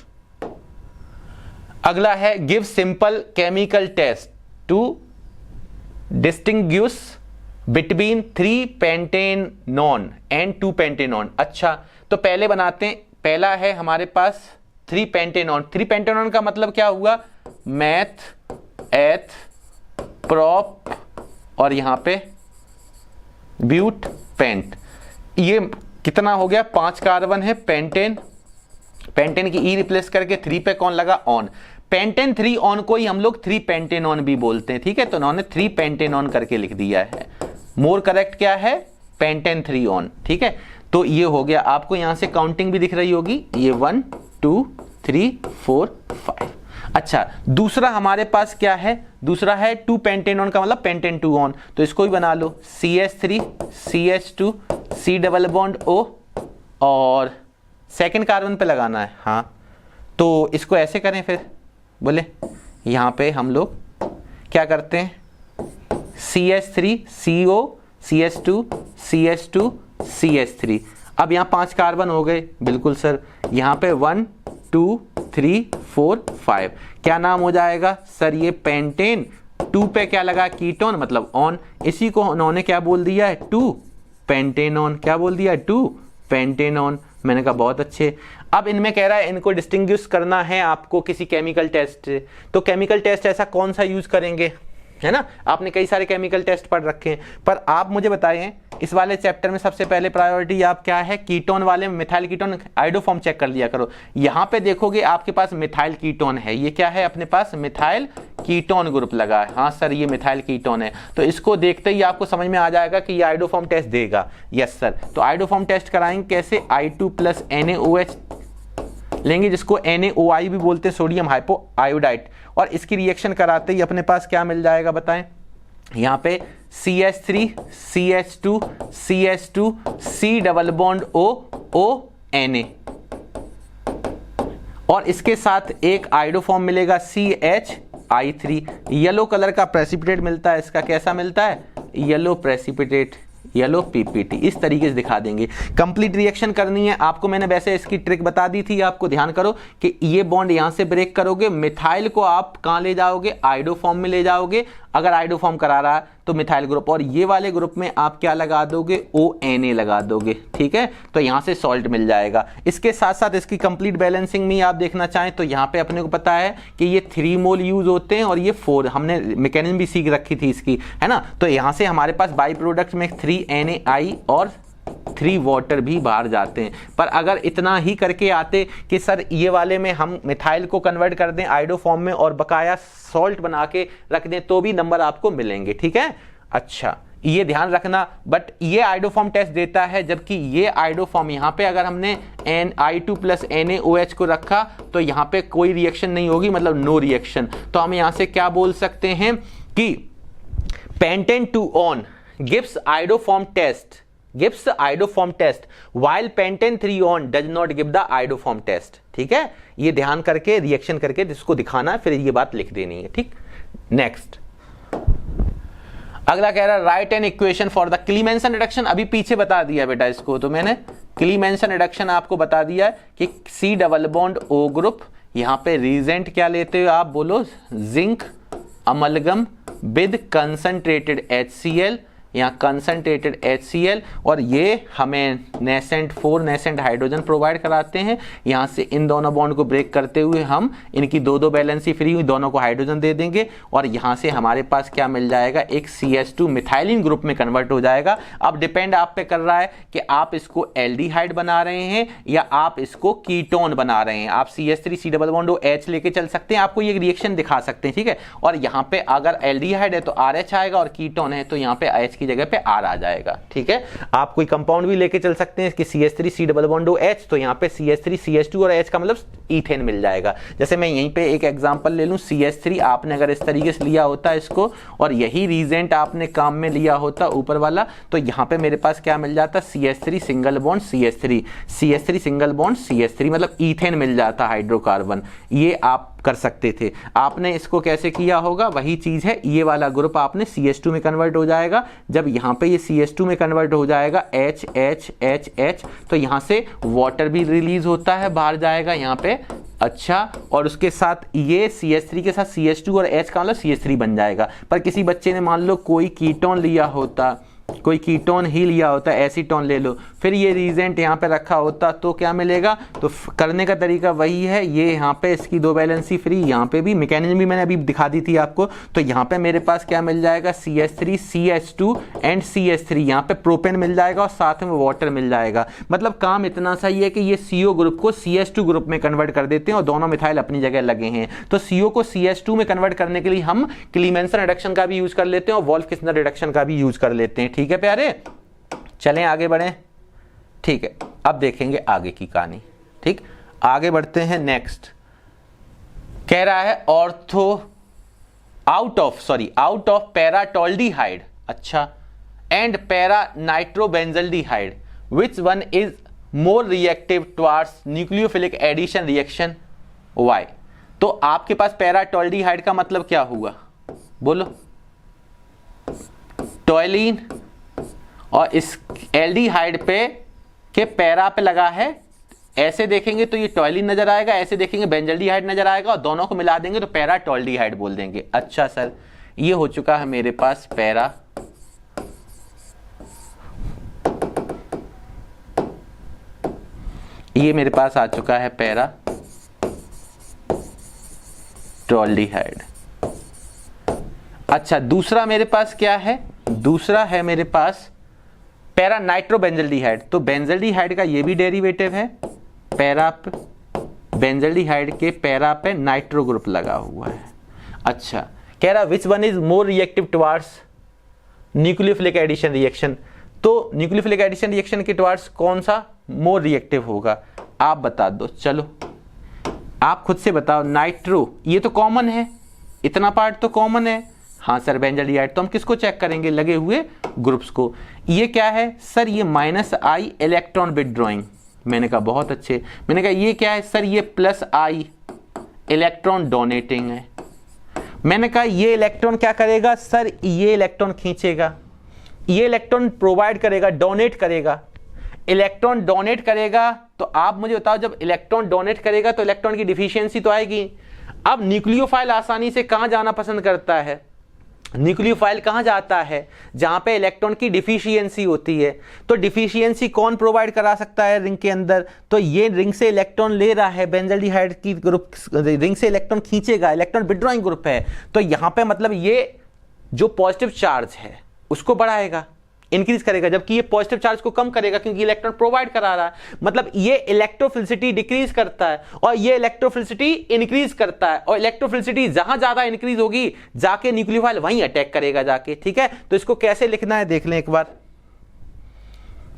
अगला है, give simple chemical test to distinguish between 3 pentanone and 2 pentanone. अच्छा, तो पहले बनाते हैं। पहला है हमारे पास 3 पेंटेनॉन। 3 पेंटेनॉन का मतलब क्या हुआ, मैथ, एथ, प्रॉप और यहां पे ब्यूट, पेंट। ये कितना हो गया, 5 कार्बन है। पेंटेन की ई रिप्लेस करके 3 पे कौन लगा, ऑन। पेंटेन 3 ऑन को ही हम लोग 3 पेंटेनॉन भी बोलते हैं, ठीक है। तो उन्होंने 3 पेंटेनॉन करके लिख दिया है। मोर करेक्ट क्या है, पेंटेन 3 ऑन, ठीक है। तो ये हो गया, आपको यहां से काउंटिंग भी दिख रही होगी, ये 1 2 3 4 5। अच्छा, दूसरा हमारे पास क्या है, दूसरा है 2 पेंटेनॉन का मतलब पेंटेन 2 ऑन। तो इसको भी बना लो, CH3 CH2 C double bond O, और सेकंड कार्बन पे लगाना है। हाँ, तो इसको ऐसे करें फिर, बोले यहां पे हम लोग क्या करते हैं, CH3 CO CH2 CH2 CH3। अब यहाँ 5 कार्बन हो गए, बिल्कुल सर। यहाँ पे 1 2 3 4 5 क्या नाम हो जाएगा सर, ये पेंटेन। 2 पे क्या लगा, कीटोन मतलब ऑन। इसी को उन्होंने क्या बोल दिया है, 2 पेंटेनॉन। क्या बोल दिया, 2 पेंटेनॉन। मैंने कहा बहुत अच्छे। अब इनमें कह रहा है इनको डिस्टिंग्विश करना है आपको किसी केमिकल टेस्ट से। तो केमिकल टेस्ट ऐसा कौन सा यूज करेंगे, है ना। आपने कई सारे केमिकल टेस्ट पढ़ रखे हैं, पर आप मुझे बताएं इस वाले चैप्टर में सबसे पहले प्रायोरिटी आप क्या है, कीटोन वाले में मिथाइल कीटोन आइडोफॉर्म चेक कर लिया करो। यहां पे देखोगे आपके पास मिथाइल कीटोन है, ये क्या है अपने पास, मिथाइल कीटोन ग्रुप लगा है। हाँ सर, ये मिथाइल कीटोन है। तो इसको देखते ही आपको समझ में आ जाएगा कि ये आइडोफॉर्म टेस्ट देगा। यस सर, तो आइडोफॉर्म टेस्ट कराएंगे कैसे, I2 प्लस NaOH लेंगे, जिसको NaOI भी बोलते हैं, सोडियम हाइपो आयोडाइड। और इसकी रिएक्शन कराते ही अपने पास क्या मिल जाएगा बताएं, यहाँ पे CH3 CH2 CH2 C double bond O Na, और इसके साथ एक आइडोफॉर्म मिलेगा CHI3। येलो कलर का प्रेसिपिटेट मिलता है, इसका कैसा मिलता है, येलो प्रेसिपिटेट, येलो PPT। इस तरीके से दिखा देंगे। कंप्लीट रिएक्शन करनी है आपको, मैंने वैसे इसकी ट्रिक बता दी थी आपको, ध्यान करो कि ये बॉन्ड यहां से ब्रेक करोगे, मिथाइल को आप कहां ले जाओगे, आइडोफॉर्म में ले जाओगे। अगर आइडोफॉर्म करा रहा है तो मिथाइल ग्रुप, और ये वाले ग्रुप में आप क्या लगा दोगे, ONA लगा दोगे, ठीक है। तो यहां से सॉल्ट मिल जाएगा। इसके साथ साथ इसकी कंप्लीट बैलेंसिंग में आप देखना चाहें तो यहाँ पे अपने को पता है कि ये 3 मोल यूज होते हैं और ये 4, हमने मैकेनिज्म भी सीख रखी थी इसकी, है ना। तो यहाँ से हमारे पास बाई प्रोडक्ट में 3 NaI और 3 वाटर भी बाहर जाते हैं। पर अगर इतना ही करके आते कि सर ये वाले में हम मिथाइल को कन्वर्ट कर दें आइडोफॉर्म में और बकाया सॉल्ट बना के रख दें, तो भी नंबर आपको मिलेंगे, ठीक है। अच्छा, ये ध्यान रखना। बट ये आइडोफॉर्म टेस्ट देता है, जबकि ये आइडोफॉर्म यहाँ पे अगर हमने I2 प्लस NaOH को रखा तो यहाँ पे कोई रिएक्शन नहीं होगी, मतलब नो रिएक्शन। तो हम यहाँ से क्या बोल सकते हैं कि pentan 2 one gives iodoform test gives iodoform test while pentane 3-on does not give the iodoform test। ठीक है, ये ध्यान करके रिएक्शन करके जिसको दिखाना है फिर ये बात लिख देनी है। ठीक, नेक्स्ट अगला कह रहा है right an equation for the क्लीमेंसन reduction. अभी पीछे बता दिया बेटा इसको, तो मैंने क्लीमेंसन रिडक्शन आपको बता दिया है कि C double bond O group, यहां पे रीजेंट क्या लेते हो आप, बोलो zinc amalgam with concentrated HCl, यहाँ कंसंट्रेटेड HCl, और ये हमें नेसेंट 4 नेसेंट हाइड्रोजन प्रोवाइड कराते हैं। यहाँ से इन दोनों बॉन्ड को ब्रेक करते हुए हम इनकी दो वैलेंसी फ्री हुई, दोनों को हाइड्रोजन दे देंगे और यहाँ से हमारे पास क्या मिल जाएगा, एक CH2 मिथाइलिन ग्रुप में कन्वर्ट हो जाएगा। अब डिपेंड आप पे कर रहा है कि आप इसको एल्डिहाइड बना रहे हैं या आप इसको कीटोन बना रहे हैं। आप CH3 डबल बॉन्ड H लेके चल सकते हैं, आपको ये रिएक्शन दिखा सकते हैं। ठीक है, और यहाँ पे अगर एल्डिहाइड है तो RH आएगा और कीटोन है तो यहाँ पे H की जगह पे R आ जाएगा। ठीक है, आप कोई कंपाउंड भी लेके चल सकते हैं कि CH3 डबल बॉन्ड H, तो यहाँ पे CH3 CH2 और H का मतलब ईथेन मिल जाएगा। जैसे मैं यहीं पे एक एग्जांपल ले लूं, CH3 आपने अगर इस तरीके से लिया होता इसको और यही रीजेंट आपने काम में लिया होता ऊपर वाला, तो यहाँ पे मेरे पास क्या मिल जाता, CH3 single bond CH3 single bond CH3 मतलब ईथेन मिल जाता हाइड्रोकार्बन। ये आप कर सकते थे। आपने इसको कैसे किया होगा, वही चीज है, ये वाला ग्रुप आपने CH2 में कन्वर्ट हो जाएगा। जब यहाँ पे ये CH2 में कन्वर्ट हो जाएगा H H H H, तो यहाँ से वाटर भी रिलीज होता है, बाहर जाएगा यहाँ पे। अच्छा, और उसके साथ ये CH3 के साथ CH2 और H का मतलब CH3 बन जाएगा। पर किसी बच्चे ने मान लो कोई कीटोन लिया होता, कोई कीटोन ही लिया होता, एसीटोन ले लो, फिर ये रीजेंट यहाँ पे रखा होता तो क्या मिलेगा, तो करने का तरीका वही है, ये यहाँ पे इसकी दो वैलेंसी फ्री, यहाँ पे भी मैकेनिज्म भी मैंने अभी दिखा दी थी आपको। तो यहाँ पे मेरे पास क्या मिल जाएगा, CH3 CH2 एंड CH3, यहाँ पे प्रोपेन मिल जाएगा और साथ में वाटर मिल जाएगा। मतलब काम इतना सा ही है कि ये CO ग्रुप को CH2 ग्रुप में कन्वर्ट कर देते हैं और दोनों मिथाइल अपनी जगह लगे हैं। तो CO को CH2 में कन्वर्ट करने के लिए हम क्लीमेंसन रिडक्शन का भी यूज कर लेते हैं और वोल्फ-किस्नर रिडक्शन का भी यूज कर लेते हैं। ठीक है प्यारे, चलें आगे बढ़ें। ठीक है, अब देखेंगे आगे की कहानी। ठीक, आगे बढ़ते हैं। नेक्स्ट कह रहा है आउट ऑफ पैराटोल्डिहाइड, अच्छा, and para nitrobenzaldehyde, which one is more reactive towards nucleophilic addition reaction, why. तो आपके पास पैराटोल्डिहाइड का मतलब क्या हुआ, बोलो, टॉयलिन, और इस एल्डिहाइड पे के पैरा पे लगा है, ऐसे देखेंगे तो ये टॉयलिन नजर आएगा, ऐसे देखेंगे बेंजल्डिहाइड नजर आएगा, और दोनों को मिला देंगे तो पैराटोल्डिहाइड बोल देंगे। अच्छा सर, ये हो चुका है मेरे पास पैरा, ये मेरे पास आ चुका है पैराटोल्डिहाइड। अच्छा, दूसरा मेरे पास क्या है, दूसरा है मेरे पास पैरा नाइट्रोबेंजल्डिहाइड। तो बेंजल्डिहाइड का ये भी डेरिवेटिव है, पैरा पे बेंजल्डिहाइड के पैरा पे नाइट्रो ग्रुप लगा हुआ है। अच्छा, कह रहा which one is more reactive towards nucleophilic addition reaction. तो न्यूक्लियोफिलिक एडिशन रिएक्शन के टुवर्ड्स कौन सा मोर रिएक्टिव होगा, आप बता दो। चलो आप खुद से बताओ। नाइट्रो, ये तो कॉमन है, इतना पार्ट तो कॉमन है। हाँ सर, बेंजल्डिहाइड। तो हम किसको चेक करेंगे, लगे हुए ग्रुप्स को। ये क्या है सर, ये -I इलेक्ट्रॉन विथड्रॉइंग। मैंने कहा बहुत अच्छे। मैंने कहा ये क्या है सर, ये +I इलेक्ट्रॉन डोनेटिंग है। मैंने कहा ये इलेक्ट्रॉन क्या करेगा सर, ये इलेक्ट्रॉन खींचेगा, ये इलेक्ट्रॉन प्रोवाइड करेगा, डोनेट करेगा। इलेक्ट्रॉन डोनेट करेगा तो आप मुझे बताओ, जब इलेक्ट्रॉन डोनेट करेगा तो इलेक्ट्रॉन की डिफिशियंसी तो आएगी। अब न्यूक्लियोफाइल आसानी से कहां जाना पसंद करता है, न्यूक्लियोफाइल कहां जाता है, जहां पे इलेक्ट्रॉन की डिफिशियंसी होती है। तो डिफिशियंसी कौन प्रोवाइड करा सकता है रिंग के अंदर, तो ये रिंग से इलेक्ट्रॉन ले रहा है, बेंजल्डिहाइड की ग्रुप रिंग से इलेक्ट्रॉन खींचेगा, इलेक्ट्रॉन विथड्रॉइंग ग्रुप है। तो यहां पे मतलब ये जो पॉजिटिव चार्ज है उसको बढ़ाएगा, इंक्रीज करेगा, जबकि ये पॉजिटिव चार्ज को कम करेगा क्योंकि इलेक्ट्रॉन प्रोवाइड करा रहा है। मतलब ये इलेक्ट्रोफिलिसिटी डिक्रीज करता है और ये इलेक्ट्रोफिलिसिटी इंक्रीज करता है, और इलेक्ट्रोफिलिसिटी जहां ज्यादा इंक्रीज होगी जाके न्यूक्लियोफाइल वहीं अटैक करेगा जाके। ठीक है, तो इसको कैसे लिखना है देख लें एक बार,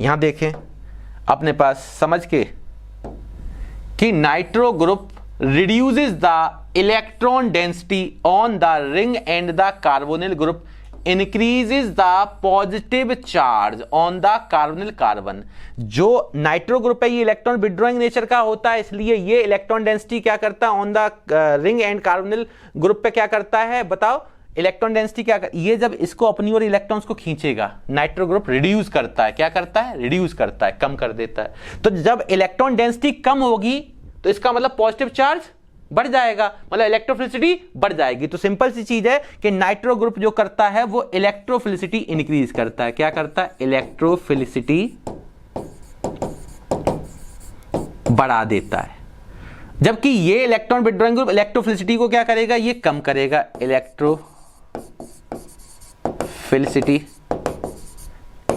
यहां देखें अपने पास समझ के कि nitro group reduces the electron density on the ring and the carbonyl group increases the positive charge on the carbonyl carbon. जो नाइट्रो ग्रुप है ये इलेक्ट्रॉन विड्रॉइंग नेचर का होता है, इसलिए ये इलेक्ट्रॉन डेंसिटी क्या करता है on the ring and carbonyl group पे क्या करता है बताओ, इलेक्ट्रॉन डेंसिटी क्या ये जब इसको अपनी ओर इलेक्ट्रॉन्स को खींचेगा नाइट्रो ग्रुप रिड्यूस करता है, क्या करता है, रिड्यूस करता है, कम कर देता है। तो जब इलेक्ट्रॉन डेंसिटी कम होगी तो इसका मतलब पॉजिटिव चार्ज बढ़ जाएगा, मतलब इलेक्ट्रोफिलिसिटी बढ़ जाएगी। तो सिंपल सी चीज है कि नाइट्रो ग्रुप जो करता है वो इलेक्ट्रोफिलिसिटी इंक्रीज करता है, क्या करता है, इलेक्ट्रोफिलिसिटी बढ़ा देता है। जबकि ये इलेक्ट्रॉन विड्रॉइंग ग्रुप इलेक्ट्रोफिलिसिटी को क्या करेगा, ये कम करेगा, इलेक्ट्रोफिलिसिटी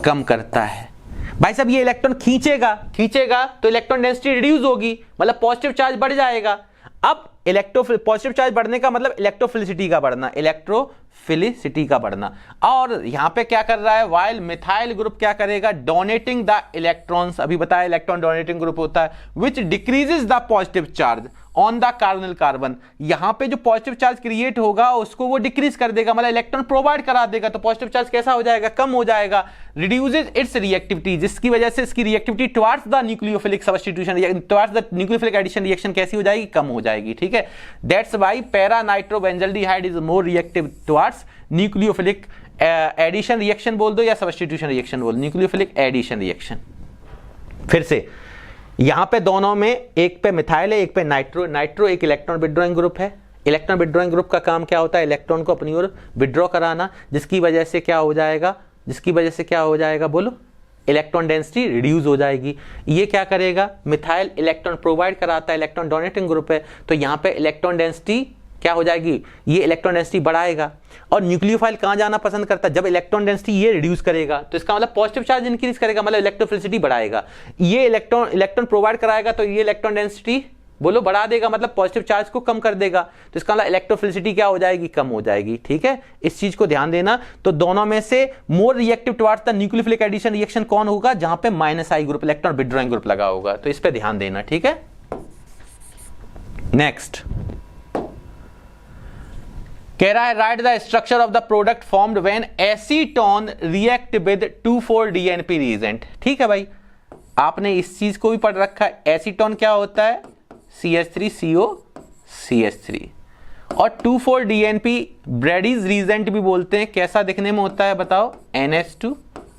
कम करता है। भाई साहब ये इलेक्ट्रॉन खींचेगा तो इलेक्ट्रॉन डेंसिटी रिड्यूस होगी, मतलब पॉजिटिव चार्ज बढ़ जाएगा। अब पॉजिटिव चार्ज बढ़ने का मतलब इलेक्ट्रोफिलिसिटी का बढ़ना, इलेक्ट्रोफिलिसिटी का बढ़ना। और यहां पे क्या कर रहा है, वाइल मिथाइल ग्रुप क्या करेगा, डोनेटिंग द इलेक्ट्रॉन्स, अभी बताया इलेक्ट्रॉन डोनेटिंग ग्रुप होता है, which decreases the positive charge on the carbonyl carbon. यहां पे जो पॉजिटिव चार्ज क्रिएट होगा उसको वो डिक्रीज कर देगा, मतलब इलेक्ट्रॉन प्रोवाइड करा देगा, तो पॉजिटिव चार्ज कैसा हो जाएगा, कम हो जाएगा। रिड्यूसेस इट्स रिएक्टिविटी, जिसकी वजह से इसकी reactivity towards the nucleophilic substitution, towards the nucleophilic addition reaction कैसी हो जाएगी, कम हो जाएगी, ठीक है। That's why para nitrobenzaldehyde is more reactive towards nucleophilic addition reaction बोल दो या सब्स्टिट्यूशन रिएक्शन बोल, न्यूक्लियोफिलिक एडिशन रिएक्शन। फिर से यहां पे दोनों में एक पे मिथाइल है एक पे नाइट्रो एक इलेक्ट्रॉन विड्रॉइंग ग्रुप है। इलेक्ट्रॉन विड्रॉइंग ग्रुप का काम क्या होता है, इलेक्ट्रॉन को अपनी ओर विड्रॉ कराना, जिसकी वजह से क्या हो जाएगा बोलो, इलेक्ट्रॉन डेंसिटी रिड्यूस हो जाएगी। ये क्या करेगा, मिथाइल इलेक्ट्रॉन प्रोवाइड कराता है, इलेक्ट्रॉन डोनेटिंग ग्रुप है, तो यहां पे इलेक्ट्रॉन डेंसिटी क्या हो जाएगी, ये इलेक्ट्रॉन डेंसिटी बढ़ाएगा। और न्यूक्लियोफाइल कहां जाना पसंद करता है, जब इलेक्ट्रॉन डेंसिटी ये रिड्यूस करेगा तो इसका मतलब पॉजिटिव चार्ज इंक्रीज करेगा, मतलब इलेक्ट्रोफिलिसिटी बढ़ाएगा। ये इलेक्ट्रॉन प्रोवाइड कराएगा तो ये इलेक्ट्रॉन डेंसिटी बोलो बढ़ा देगा, मतलब पॉजिटिव चार्ज को कम कर देगा, तो इसका मतलब इलेक्ट्रोफिलिसिटी क्या हो जाएगी, कम हो जाएगी, ठीक है। इस चीज को ध्यान देना। तो दोनों में से more reactive towards the nucleophilic addition reaction कौन होगा, जहां पे -I group electron withdrawing group लगा होगा, तो इस पे ध्यान देना, ठीक है। नेक्स्ट कह रहा है write the structure of the product formed when acetone react with 2,4-DNP reagent. ठीक है भाई, आपने इस चीज को भी पढ़ रखा है। एसीटोन क्या होता है, CH3CO CH3, और 2,4-DNP ब्रैडीज रिएजेंट भी बोलते हैं। कैसा दिखने में होता है बताओ, NH2,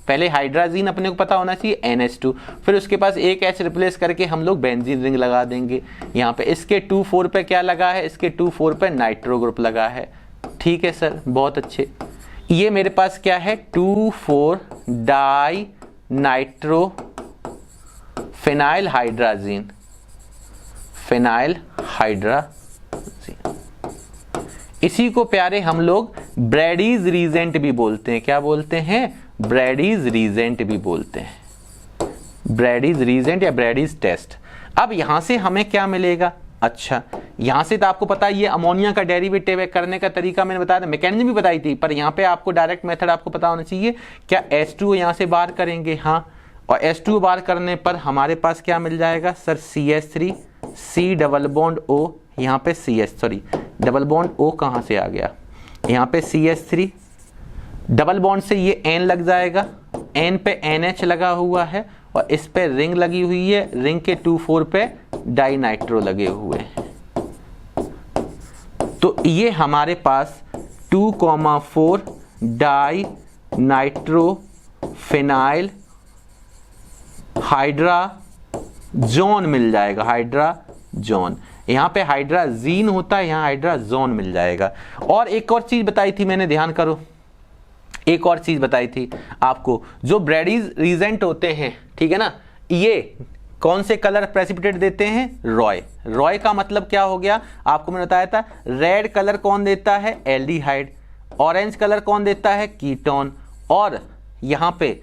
पहले हाइड्राजीन अपने को पता होना चाहिए, NH2, फिर उसके पास एक H रिप्लेस करके हम लोग बेंजीन रिंग लगा देंगे। यहाँ पे इसके 2,4 पे क्या लगा है, इसके 2,4 पे नाइट्रो ग्रुप लगा है। ठीक है सर, बहुत अच्छे। ये मेरे पास क्या है, 2,4 di nitro phenyl hydrazine, phenyl hydrazine. इसी को प्यारे हम लोग ब्रैडीज रीजेंट भी बोलते हैं। क्या बोलते हैं, ब्रैडीज रीजेंट भी बोलते हैं, ब्रैडीज रीजेंट या ब्रैडीज टेस्ट। अब यहां से हमें क्या मिलेगा, अच्छा यहां से तो आपको पता है ये अमोनिया का डेरिवेटिव है, करने का तरीका मैंने बताया था, मैकेनिज्म भी बताई थी, पर यहां पे आपको डायरेक्ट मेथड आपको पता होना चाहिए। क्या H2 यहां से बाहर करेंगे, हाँ, और H2 बाहर करने पर हमारे पास क्या मिल जाएगा sir, CH3 C double bond O, यहाँ पे डबल बॉन्ड O कहाँ से आ गया, यहाँ पे CH3 डबल बॉन्ड से ये N लग जाएगा, N पे NH लगा हुआ है, और इस पे रिंग लगी हुई है, रिंग के 2,4 पे डाई नाइट्रो लगे हुए हैं। तो ये हमारे पास 2,4 डाई नाइट्रो फिनाइल हाइड्राजोन मिल जाएगा, हाइड्राजोन। यहाँ पे हाइड्राजीन होता है, यहाँ हाइड्राजोन मिल जाएगा। और एक और चीज बताई थी मैंने, ध्यान करो, एक और चीज बताई थी आपको, जो ब्रैडीज रीजेंट होते हैं, ठीक है ना, ये कौन से कलर प्रेसिपिटेट देते हैं, रॉय का मतलब क्या हो गया, आपको मैंने बताया था। रेड कलर कौन देता है, एल्डिहाइड, ऑरेंज कलर कौन देता है, कीटोन, और यहाँ पे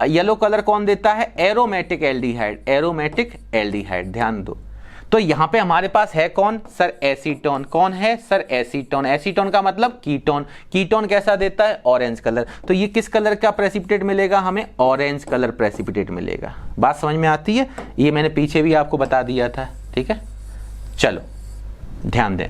येलो कलर कौन देता है, एरोमेटिक एल्डिहाइड, ध्यान दो। तो यहां पे हमारे पास है कौन सर, एसीटोन। कौन है सर, एसीटोन। एसीटोन का मतलब कीटोन। कीटोन कैसा देता है, ऑरेंज कलर। तो ये किस कलर का प्रेसिपिटेट मिलेगा हमें, ऑरेंज कलर प्रेसिपिटेट मिलेगा। बात समझ में आती है, ये मैंने पीछे भी आपको बता दिया था, ठीक है। चलो ध्यान दें,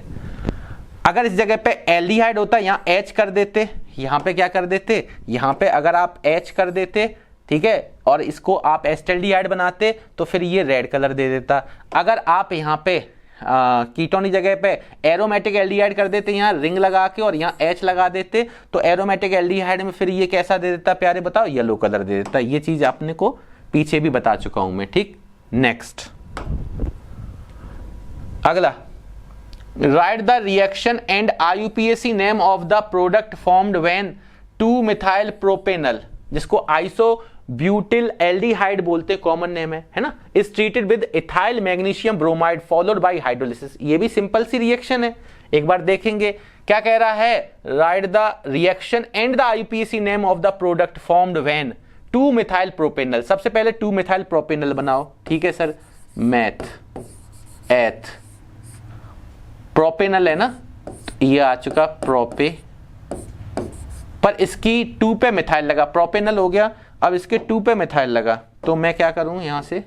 अगर इस जगह पे एल्डिहाइड होता, यहां H कर देते, यहाँ पे क्या कर देते, यहाँ पे अगर आप H कर देते, ठीक है, और इसको आप एसिटाल्डिहाइड बनाते तो फिर ये रेड कलर दे देता। अगर आप यहाँ पे कीटोन की जगह पे एरोमेटिक एल्डिहाइड कर देते, यहाँ रिंग लगा के और यहाँ H लगा देते, तो एरोमेटिक एल्डिहाइड में फिर ये कैसा दे देता प्यारे, बताओ, येलो कलर दे देता। ये चीज आपने को पीछे भी बता चुका हूं मैं, ठीक। नेक्स्ट, अगला, write the reaction and IUPAC name of the product formed when two methyl propanal, जिसको आइसो ब्यूटिल एल्डिहाइड बोलते, कॉमन नेम है ना, is treated with ethyl magnesium bromide followed by hydrolysis. ये भी सिंपल सी रिएक्शन है, एक बार देखेंगे। क्या कह रहा है, write the reaction and the IUPAC name of the product formed when two methyl propanal. सबसे पहले 2-मिथाइल प्रोपेनल बनाओ, ठीक है सर, मैथ एथ प्रोपेनल है ना, तो ये आ चुका प्रोपे, पर इसकी 2 पे मिथाइल लगा, प्रोपेनल हो गया, अब इसके 2 पे मिथाइल लगा, तो मैं क्या करूं, यहां से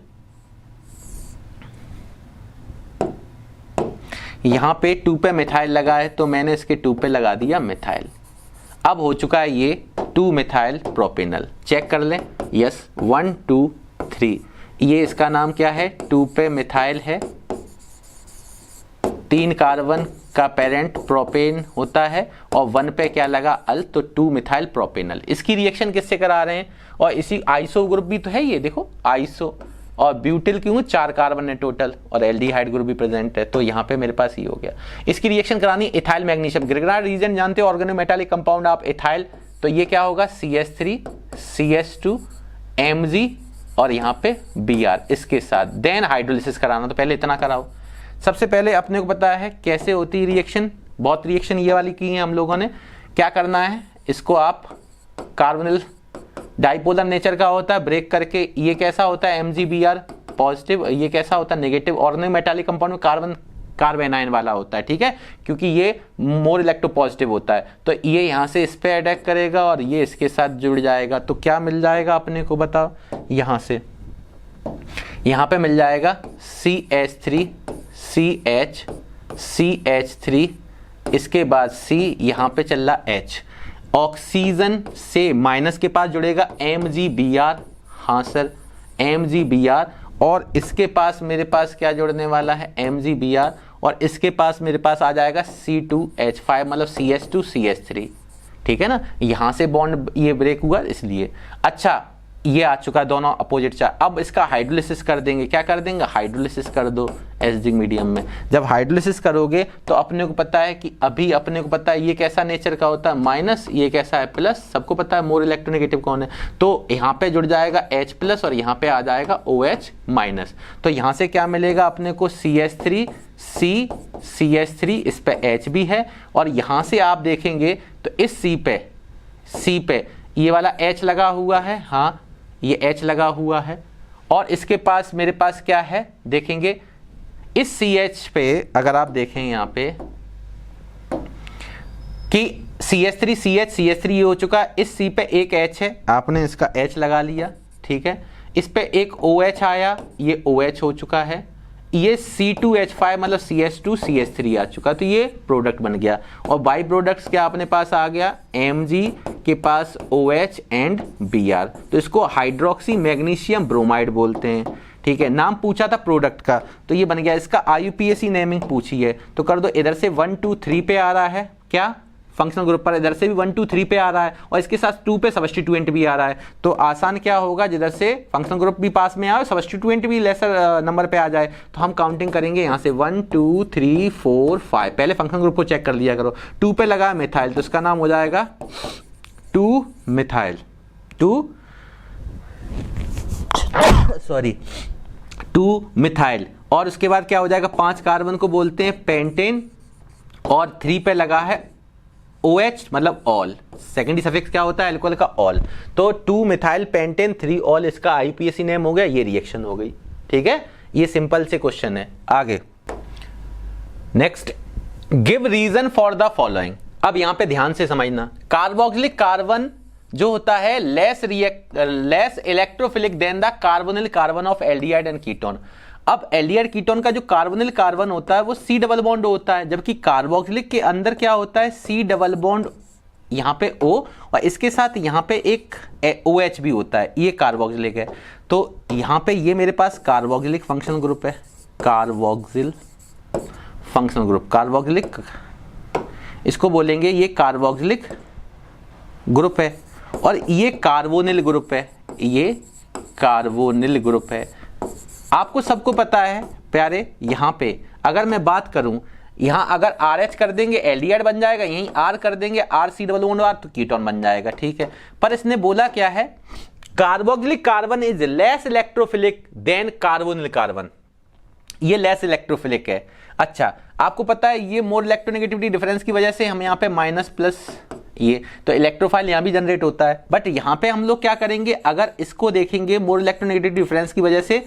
यहां पे 2 पे मिथाइल लगा है तो मैंने इसके 2 पे लगा दिया मिथाइल। अब हो चुका है ये 2-मिथाइल प्रोपेनल। चेक कर लें, यस, 1 2 3, ये इसका नाम क्या है, 2 पे मिथाइल है, 3 कार्बन का पेरेंट प्रोपेन होता है और 1 पे क्या लगा, अल, तो 2-मिथाइल प्रोपेनल। इसकी रिएक्शन किससे करा रहे हैं, और इसी आइसो ग्रुप भी तो है ये, देखो आइसो, और ब्यूटिल क्यों, 4 कार्बन है टोटल, और एल्डिहाइड ग्रुप भी प्रेजेंट है, तो यहाँ पे मेरे पास ये हो गया। इसकी रिएक्शन करानी इथाइल मैग्नीशियम, ग्रिगनार्ड रीजन जानते हो, ऑर्गेनोमेटालिक कंपाउंड आप इथाइल, तो ये क्या होगा, CH3 CH2 Mg और यहाँ पे Br, इसके साथ देन हाइड्रोलिसिस कराना। तो पहले इतना कराओ। सबसे पहले अपने को पता है कैसे होती है रिएक्शन, बहुत रिएक्शन ये वाली की है हम लोगों ने। क्या करना है, इसको आप कार्बोनिल डाइपोलर नेचर का होता है, ब्रेक करके ये कैसा होता है, MgBr पॉजिटिव, ये कैसा होता है नेगेटिव। ऑर्गेनोमेटालिक कंपाउंड में कार्बन कार्बेनाइन वाला होता है, ठीक है, क्योंकि ये मोर इलेक्ट्रोपॉजिटिव होता है, तो ये यहाँ से इस पे अटैक करेगा और ये इसके साथ जुड़ जाएगा, तो क्या मिल जाएगा अपने को बताओ, यहाँ से यहाँ पे मिल जाएगा CH3 CH CH3, इसके बाद C, यहाँ पे चल रहा H, ऑक्सीजन से माइनस के पास जुड़ेगा MgBr, हाँ सर MgBr, और इसके पास मेरे पास क्या जुड़ने वाला है, MgBr, और इसके पास मेरे पास आ जाएगा C2H5, मतलब CH2 CH3, ठीक है ना, यहां से बॉन्ड ये ब्रेक हुआ इसलिए। अच्छा, ये आ चुका दोनों अपोजिट चार्ज। अब इसका हाइड्रोलिसिस कर देंगे, क्या कर देंगे, हाइड्रोलिसिस कर दो एसिडिक मीडियम में। जब हाइड्रोलिसिस करोगे तो अपने को पता है कि अभी अपने को पता है ये कैसा नेचर का होता है, माइनस, ये कैसा है प्लस, सबको पता है मोर इलेक्ट्रोनेगेटिव कौन है, तो यहाँ पे जुड़ जाएगा H प्लस और यहाँ पे आ जाएगा OH माइनस। तो यहाँ से क्या मिलेगा अपने को, CH3 C CH3, इस पे H भी है, और यहाँ से आप देखेंगे तो इस C पे ये वाला H लगा हुआ है, हाँ ये H लगा हुआ है, और इसके पास मेरे पास क्या है, देखेंगे इस CH पे अगर आप देखें यहाँ पे कि CH3 CH CH3 ये हो चुका है, इस C पे एक H है, आपने इसका H लगा लिया, ठीक है, इस पे एक OH आया, ये OH हो चुका है, ये C2H5 मतलब CH2 CH3 आ चुका, तो ये प्रोडक्ट बन गया। और बाई प्रोडक्ट्स क्या अपने पास आ गया, Mg के पास OH एंड Br, तो इसको हाइड्रोक्सी मैग्नीशियम ब्रोमाइड बोलते हैं, ठीक है। नाम पूछा था प्रोडक्ट का, तो ये बन गया। इसका IUPAC नेमिंग पूछी है, तो कर दो। इधर से 1 2 3 पे आ रहा है क्या, फंक्शनल ग्रुप पर, इधर से भी 1 2 3 पे आ रहा है, और इसके साथ 2 पे सब्स्टिट्यूएंट भी आ रहा है, तो आसान क्या होगा, जिधर से फंक्शनल ग्रुप भी पास में आए, सब्स्टिट्यूएंट भी लेसर नंबर पे आ जाए, तो हम काउंटिंग करेंगे यहाँ से 1 2 3 4 5। पहले फंक्शनल ग्रुप को चेक कर लिया करो। 2 पे लगा मिथाइल, तो इसका नाम हो जाएगा 2 मिथाइल, 2 मिथाइल, और उसके बाद क्या हो जाएगा, 5 कार्बन को बोलते हैं पेंटेन, और 3 पे लगा है OH मतलब ऑल, सेकेंडरी सफिक्स क्या होता है अल्कोहल का, ऑल, तो 2 मिथाइल पेंटेन 3 ऑल, इसका IUPAC नेम हो गया, ये रिएक्शन हो गई, ठीक है। ये सिंपल से क्वेश्चन है। आगे next, give reason for the following. अब यहां पे ध्यान से समझना, कार्बोक्सिलिक कार्बन जो होता है less electrophilic than the carbonyl carbon of aldehyde and ketone. अब एल्डिहाइड कीटोन का जो कार्बोनिल कार्बन होता है वो C डबल बॉन्ड होता है, जबकि कार्बोक्सिलिक के अंदर क्या होता है, C डबल बॉन्ड यहाँ पे O और इसके साथ यहाँ पे एक OH भी होता है, ये कार्बोक्सिलिक है। तो यहाँ पे ये मेरे पास कार्बोक्सिलिक फंक्शनल ग्रुप है, कार्बोक्सिल फंक्शनल ग्रुप, कार्बोक्सिलिक, इसको बोलेंगे ये कार्बोक्सिलिक ग्रुप है। और ये कार्बोनिल ग्रुप है, ये कार्बोनिल ग्रुप है। आपको सबको पता है प्यारे, यहाँ पे अगर मैं बात करूं, यहाँ अगर RH कर देंगे एल्डिहाइड बन जाएगा, यहीं R कर देंगे RC≡R तो कीटोन बन जाएगा, ठीक है। पर इसने बोला क्या है, carboxylic carbon is less electrophilic than carbonyl carbon, ये लेस इलेक्ट्रोफिलिक है। अच्छा, आपको पता है ये मोर इलेक्ट्रोनेगेटिविटी डिफरेंस की वजह से हम यहाँ पे माइनस प्लस, ये तो इलेक्ट्रोफाइल यहाँ भी जनरेट होता है। बट यहाँ पे हम लोग क्या करेंगे, अगर इसको देखेंगे मोर इलेक्ट्रोनेगेटिविटी डिफरेंस की वजह से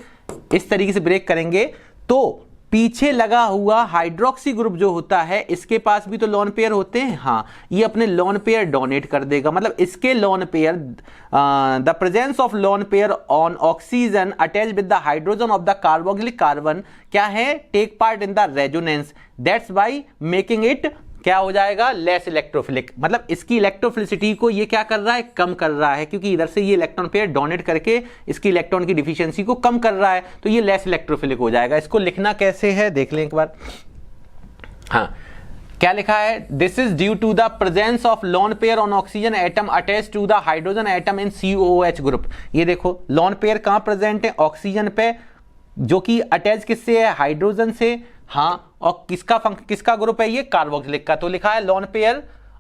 इस तरीके से ब्रेक करेंगे, तो पीछे लगा हुआ हाइड्रोक्सी ग्रुप जो होता है, इसके पास भी तो लोन पेयर होते हैं, हाँ, ये अपने लोन पेयर डोनेट कर देगा। मतलब इसके lone pair, the presence of lone pair on oxygen attach with the hydrogen of the carboxylic carbon क्या है, take part in the resonance, that's by making it क्या हो जाएगा, लेस इलेक्ट्रोफिलिक। मतलब इसकी इलेक्ट्रोफिलिसिटी को ये क्या कर रहा है, कम कर रहा है, क्योंकि इधर से ये इलेक्ट्रॉन पेयर डोनेट करके इसकी इलेक्ट्रॉन की डिफिशियंसी को कम कर रहा है, तो ये लेस इलेक्ट्रोफिलिक हो जाएगा। इसको लिखना कैसे है देख लें एक बार। हाँ, क्या लिखा है, this is due to the presence of lone pair on oxygen atom attach to the hydrogen atom in COOH group. ये देखो लोन पेयर कहां प्रेजेंट है, ऑक्सीजन पे, जो कि अटैच किससे है, हाइड्रोजन से, हाँ, और किसका ग्रुप है, ये कार्बोक्सिलिक का। तो लिखा है lone pair,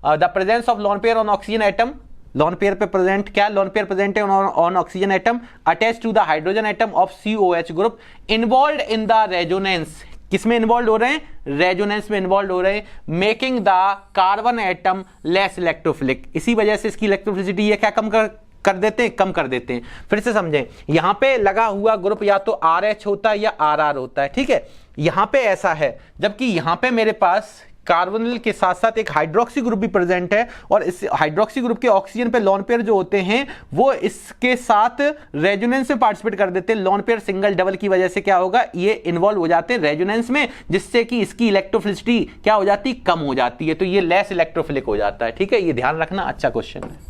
the presence of lone pair on oxygen atom, lone pair पे प्रेजेंट, क्या लोन पेयर प्रेजेंट है on oxygen atom attach to the hydrogen atom of COH group, involved in the resonance, किसमें involve हो रहे हैं, resonance में involve हो रहे हैं, making the carbon atom less electrophilic. इसी वजह से इसकी इलेक्ट्रोफिलिसिटी ये क्या कम कर देते हैं, कम कर देते हैं। फिर से समझें, यहां पे लगा हुआ ग्रुप या तो RH होता है या RR होता है, ठीक है। यहां पे ऐसा है, जबकि यहां पे मेरे पास कार्बोनिल के साथ साथ एक हाइड्रोक्सी ग्रुप भी प्रेजेंट है, और इस हाइड्रोक्सी ग्रुप के ऑक्सीजन पे लोन पेयर जो होते हैं वो इसके साथ रेजोनेंस में पार्टिसिपेट कर देते हैं। लोन पेयर सिंगल डबल की वजह से क्या होगा, ये इन्वॉल्व हो जाते हैं रेजोनेंस में, जिससे कि इसकी इलेक्ट्रोफिलिसिटी क्या हो जाती, कम हो जाती है, तो ये लेस इलेक्ट्रोफिलिक हो जाता है, ठीक है। ये ध्यान रखना, अच्छा क्वेश्चन है।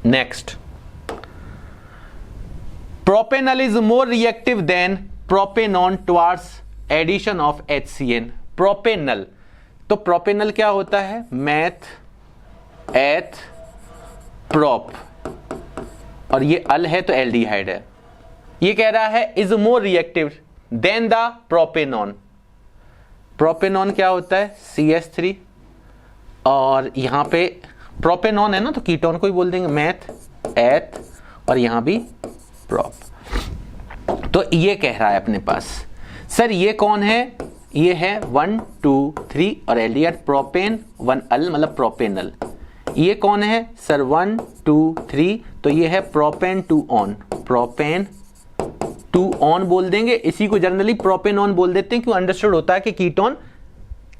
Next, propanol is more reactive than propanone towards addition of HCN। Propanol, तो प्रोपेनॉल क्या होता है, मैथ एथ प्रोप, और ये अल है तो एल्डिहाइड है। ये कह रहा है is more reactive then the propanone. Propanone क्या होता है, CH3, और यहां पे प्रोपेनॉन है ना, तो कीटोन को ही बोल देंगे मैथ एथ, और यहां भी प्रोप। तो ये कह रहा है अपने पास, सर ये कौन है, ये है 1 2 3 और एल्डिहाइड प्रोपेन 1 अल, मतलब प्रोपेनल। ये कौन है सर, 1 2 3, तो ये है प्रोपेन 2 ऑन, प्रोपेन 2 ऑन बोल देंगे। इसी को जनरली प्रोपेन ऑन बोल देते हैं, क्यों, अंडरस्टूड होता है कि कीटोन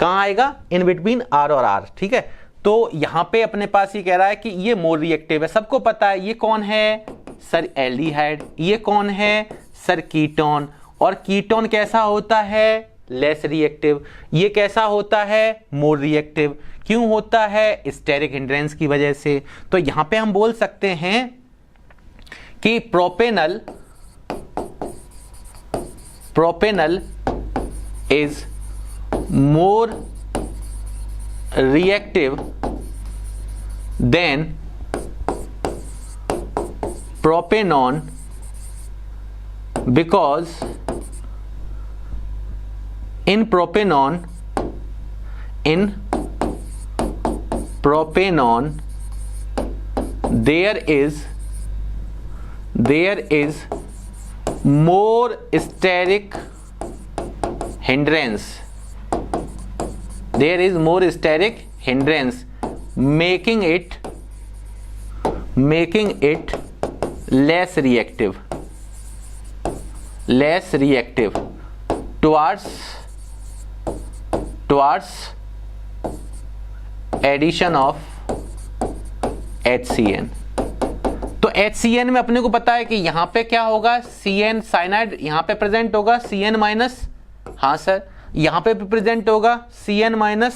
कहां आएगा, इन बिटवीन R और R, ठीक है। तो यहां पे अपने पास ये कह रहा है कि ये मोर रिएक्टिव है, सबको पता है। ये कौन है सर, एल्डिहाइड। ये कौन है सर, कीटोन। और कीटोन कैसा होता है, लेस रिएक्टिव। ये कैसा होता है, मोर रिएक्टिव। क्यों होता है, स्टेरिक हिंड्रेंस की वजह से। तो यहां पे हम बोल सकते हैं कि propanal is more reactive than propanon because in propanon there is more steric hindrance. There is more steric hindrance, making it less reactive towards addition of HCN। तो HCN में अपने को पता है कि यहां पे क्या होगा, CN साइनाइड यहां पे प्रेजेंट होगा, CN माइनस, हाँ सर, यहां पे भी प्रेजेंट होगा CN माइनस,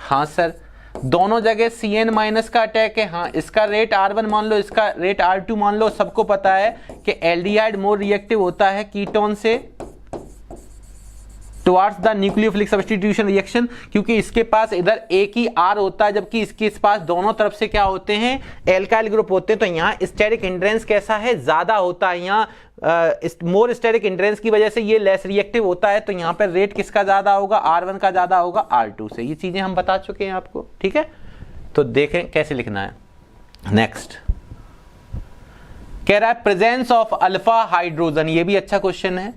हाँ सर। दोनों जगह Cn माइनस का अटैक है। हाँ, इसका रेट R1 मान लो, इसका रेट R2 मान लो। सबको पता है कि एल्डिहाइड मोर रिएक्टिव होता है कीटोन से towards the nucleophilic substitution reaction, क्योंकि इसके पास इधर एक ही R होता है, जबकि इसके पास दोनों तरफ से क्या होते हैं, एल्काइल ग्रुप होते हैं। तो यहाँ स्टेरिक हिंड्रेंस कैसा है, ज्यादा होता है। यहाँ मोर स्टेरिक हिंड्रेंस की वजह से ये लेस रिएक्टिव होता है। तो यहाँ पर रेट किसका ज्यादा होगा, R1 का ज्यादा होगा R2 से। ये चीजें हम बता चुके हैं आपको, ठीक है। तो देखें कैसे लिखना है। नेक्स्ट कह रहा है प्रेजेंस ऑफ अल्फा हाइड्रोजन, ये भी अच्छा क्वेश्चन है।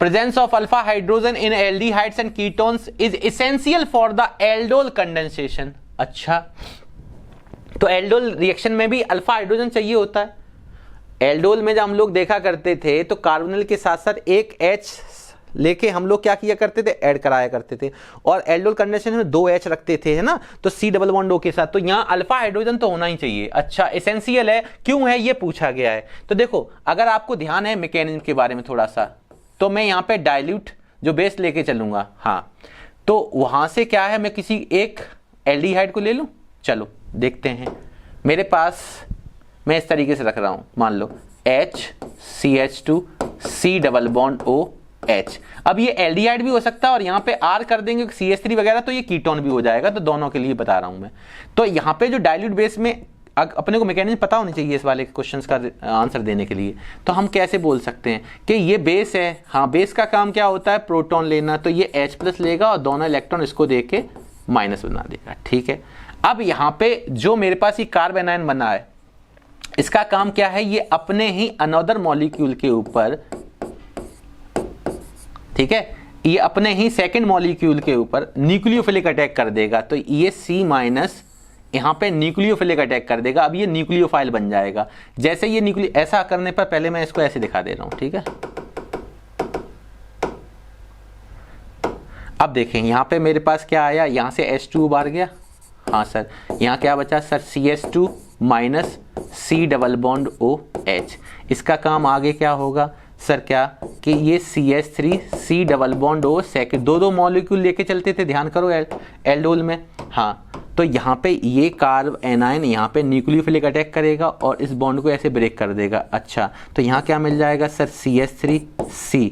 Presence of alpha hydrogen in aldehydes and ketones is essential for the aldol condensation। अच्छा, तो एल्डोल रिएक्शन में भी अल्फा हाइड्रोजन चाहिए होता है। एल्डोल में जब हम लोग देखा करते थे तो कार्बोनिल के साथ साथ एक H लेके हम लोग क्या किया करते थे, ऐड कराया करते थे। और एल्डोल कंडेंसेशन में 2 H रखते थे, है ना, तो C डबल बॉन्ड O के साथ। तो यहाँ अल्फा हाइड्रोजन तो होना ही चाहिए। अच्छा, एसेंशियल है, क्यों है ये पूछा गया है। तो देखो, अगर आपको ध्यान है मैकेनिज्म के बारे में थोड़ा सा, तो मैं यहाँ पे डाइल्यूट जो बेस लेके चलूंगा। हाँ, तो वहां से क्या है, मैं किसी एक एल्डिहाइड को ले लूं। चलो देखते हैं। मेरे पास मैं इस तरीके से रख रहा हूं, मान लो HCH2 C double bond OH। अब ये एल्डिहाइड भी हो सकता है और यहाँ पे R कर देंगे CH3 वगैरह, तो ये कीटोन भी हो जाएगा। तो दोनों के लिए बता रहा हूं मैं। तो यहाँ पे जो डाइल्यूट बेस में अपने को मैकेनिज्म पता होनी चाहिए इस वाले क्वेश्चंस का आंसर देने के लिए। तो हम कैसे बोल सकते हैं कि ये बेस है। हाँ, बेस का काम क्या होता है, प्रोटॉन लेना। तो ये H+ लेगा और दोनों इलेक्ट्रॉन इसको दे के माइनस बना देगा, ठीक है। अब यहाँ पे जो मेरे पास ये कार्बन आयन बना है, इसका काम क्या है, ये अपने ही अनदर मॉलिक्यूल के ऊपर, ठीक है, ये अपने ही सेकेंड मॉलिक्यूल के ऊपर न्यूक्लियोफिलिक अटैक कर देगा। तो ये C- यहाँ पे न्यूक्लियोफिलिक अटैक कर देगा। अब ये न्यूक्लियोफाइल बन जाएगा। जैसे ये ऐसा करने पर, पहले मैं इसको ऐसे दिखा दे रहा हूं, ठीक है। अब देखें यहाँ पे मेरे पास क्या आया, यहाँ से H2 बाहर गया। हाँ सर, यहाँ क्या बचा sir, CH2 minus C double bond OH। इसका काम आगे क्या होगा सर, क्या कि ये CH3 C double bond O second, दो मॉलिक्यूल लेके चलते थे, ध्यान करो एल्डोल में। हाँ, तो यहाँ पे ये कार्ब एनायन यहाँ पे न्यूक्लियोफिलिक अटैक करेगा और इस बॉन्ड को ऐसे ब्रेक कर देगा। अच्छा, तो यहाँ क्या मिल जाएगा सर, CH3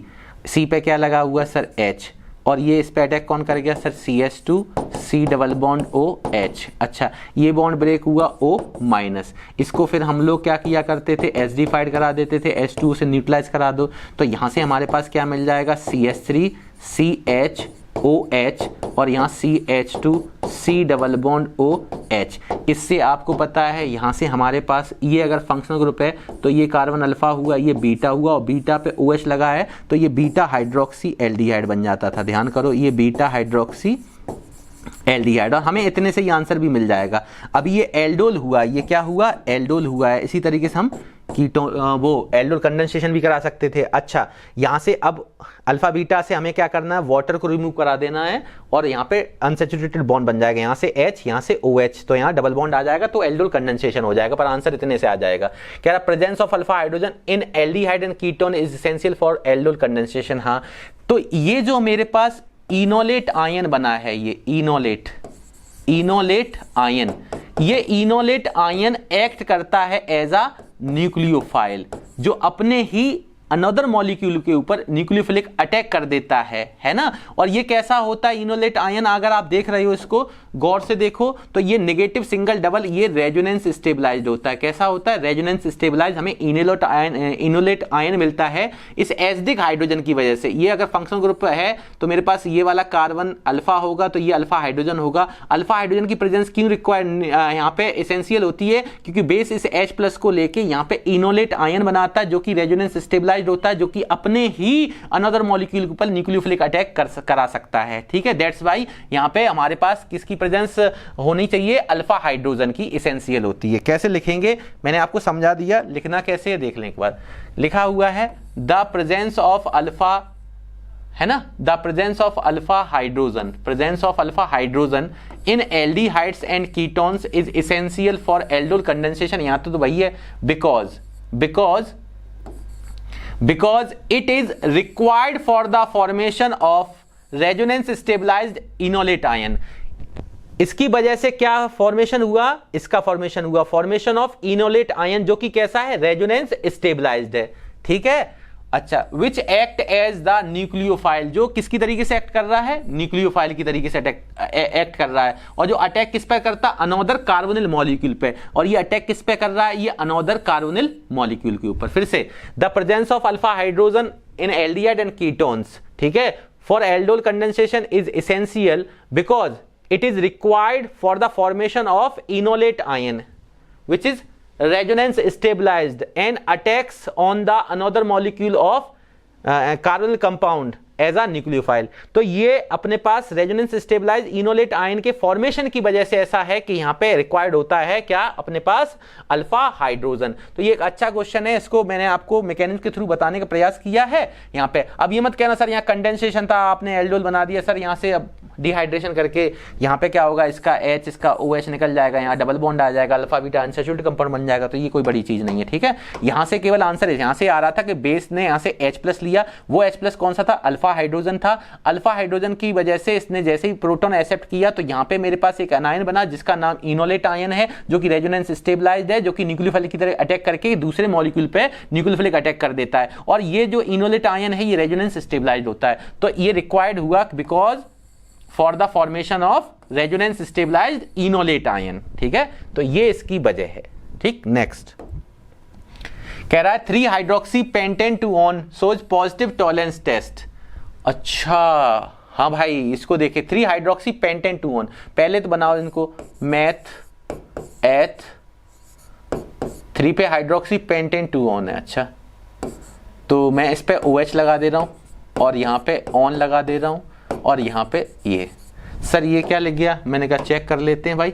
C पे क्या लगा हुआ सर, H, और ये इस पे अटैक कौन कर गया sir, CH2 C double bond OH। अच्छा, ये बॉन्ड ब्रेक हुआ O माइनस। इसको फिर हम लोग क्या किया करते थे, एसिडिफाइड करा देते थे, H2 से न्यूट्रलाइज करा दो। तो यहाँ से हमारे पास क्या मिल जाएगा, CH3 CHOH और यहाँ CH2 C double bond OH। इससे आपको पता है यहाँ से हमारे पास ये अगर फंक्शनल ग्रुप है तो ये कार्बन अल्फा हुआ, ये बीटा हुआ, और बीटा पे OH लगा है तो ये बीटा हाइड्रोक्सी एल्डिहाइड बन जाता था। ध्यान करो, ये बीटा हाइड्रोक्सी एल्डिहाइड, और हमें इतने से ये आंसर भी मिल जाएगा। अब ये एल्डोल हुआ, ये क्या हुआ, एल्डोल हुआ है। इसी तरीके से हम कीटोन वो एल्डोल कंडेंसेशन भी करा सकते थे। अच्छा, यहाँ से अब अल्फा बीटा से हमें क्या करना है, वाटर को रिमूव करा देना है और यहाँ पे अनसैचुरेटेड बॉन्ड बन जाएगा। यहाँ से H, यहाँ से OH, तो यहाँ डबल बॉन्ड आ जाएगा, तो एल्डोल कंडेंसेशन हो जाएगा। पर आंसर इतने से आ जाएगा। कह रहा presence of alpha hydrogen in aldehyde and ketone is essential for aldol condensation. हाँ, तो ये जो मेरे पास इनोलेट आयन बना है, ये इनोलेट आयन, ये इनोलेट आयन एक्ट करता है एज अ न्यूक्लियोफाइल, जो अपने ही अनदर मॉलिक्यूल के ऊपर न्यूक्लियोफिलिक अटैक कर देता है ना। और ये कैसा होता है इनोलेट आयन, अगर आप देख रहे हो इसको गौर से देखो तो ये नेगेटिव सिंगल डबल, ये रेजोनेंस स्टेबलाइज्ड होता है। कैसा होता है, रेजोनेंस स्टेबलाइज्ड। हमें इनोलेट आयन मिलता है इस एसिडिक हाइड्रोजन की वजह से। ये अगर फंक्शनल ग्रुप है तो मेरे पास ये वाला कार्बन अल्फा होगा, तो ये अल्फा हाइड्रोजन होगा। अल्फा हाइड्रोजन की प्रेजेंस क्यों रिक्वायर्ड यहाँ पे एसेंशियल होती है, क्योंकि बेस इस H+ को लेके यहाँ पे इनोलेट आयन बनाता है, जो कि रेजोनेंस स्टेबलाइज्ड होता है, जो कि अपने ही अनदर मॉलिक्यूल के ऊपर न्यूक्लियोफिलिक अटैक करा सकता है। ठीक है, दैट्स वाई यहाँ पे हमारे पास किसकी प्रेजेंस होनी चाहिए, अल्फा हाइड्रोजन की एसेंशियल होती है। कैसे लिखेंगे मैंने आपको समझा दिया, लिखना कैसे है देख लें एक बार। लिखा हुआ है द प्रेजेंस ऑफ अल्फा, है ना, the presence of alpha hydrogen, presence of alpha hydrogen in aldehydes and ketones is essential for aldol condensation. यहां तो वही है, because it is required for the formation of resonance stabilized enolate ion। इसकी वजह से क्या फॉर्मेशन हुआ, इसका फॉर्मेशन हुआ फॉर्मेशन ऑफ इनोलेट आयन, जो कि कैसा है, रेजोनेंस स्टेबलाइज्ड है, ठीक है। अच्छा, which act as the nucleophile, जो किसकी तरीके से एक्ट कर रहा है, न्यूक्लियोफाइल की तरीके से एक्ट कर रहा है, और जो अटैक किस पे करता है, अनोदर कार्बोनिल मॉलिक्यूल पे, और ये अटैक किस पे कर रहा है, ये अनोदर कार्बोनिल मॉलिक्यूल के ऊपर। फिर से, the presence of alpha hydrogen in aldehyde and ketones, ठीक है, for aldol condensation is essential because it is required for the formation of enolate ion which is resonance stabilized and attacks on the another molecule of carbonyl compound as a nucleophile. तो ये अपने पास resonance stabilise enolate ion के formation की वजह से ऐसा है कि यहाँ पे रिक्वायर्ड होता है क्या, अपने पास अल्फा हाइड्रोजन। तो ये एक अच्छा क्वेश्चन है, इसको मैंने आपको मैकेनिक्स के थ्रू बताने का प्रयास किया है यहाँ पे। अब ये मत कहना सर यहाँ कंडेंसेशन था, आपने एल्डोल बना दिया सर, यहाँ से अब डिहाइड्रेशन करके यहाँ पे क्या होगा, इसका H इसका OH निकल जाएगा, यहाँ डबल बॉन्ड आ जाएगा, अल्फा बीटा अनसैचुरेटेड कंपाउंड बन जाएगा। तो ये कोई बड़ी चीज नहीं है, ठीक है। यहाँ से केवल आंसर यहाँ से आ रहा था कि बेस ने यहाँ से H+ लिया, वो H+ कौन सा था, अल्फा हाइड्रोजन था। अल्फा हाइड्रोजन की वजह से इसने जैसे ही प्रोटॉन एक्सेप्ट किया तो यहाँ पे मेरे पास एक अनायन बना जिसका नाम इनोलेट आयन है, जो कि रेजोनेंस स्टेबलाइज्ड है, जो कि न्यूक्लियोफाइल की तरह अटैक करके दूसरे मॉलिक्यूल पे न्यूक्लियोफिलिक अटैक कर देता है। और ये जो इनोलेट आयन है ये रेजोनेंस स्टेबलाइज्ड होता है। तो ये रिक्वायर्ड हुआ because for the formation of resonance stabilised enolate ion, ठीक है। तो ये इसकी वजह है, ठीक। नेक्स्ट कह रहा है 3 hydroxy pentan two one shows positive tolerance test. अच्छा हाँ भाई, इसको देखे 3 हाइड्रोक्सी पेंटेन टू ऑन, पहले तो बनाओ इनको, मैथ एथ 3 पे हाइड्रोक्सी पेंटेन टू ऑन है। अच्छा, तो मैं इस पे OH लगा दे रहा हूं और यहाँ पे ऑन लगा दे रहा हूं और यहाँ पे ये। सर ये क्या लिख गया, मैंने कहा चेक कर लेते हैं भाई,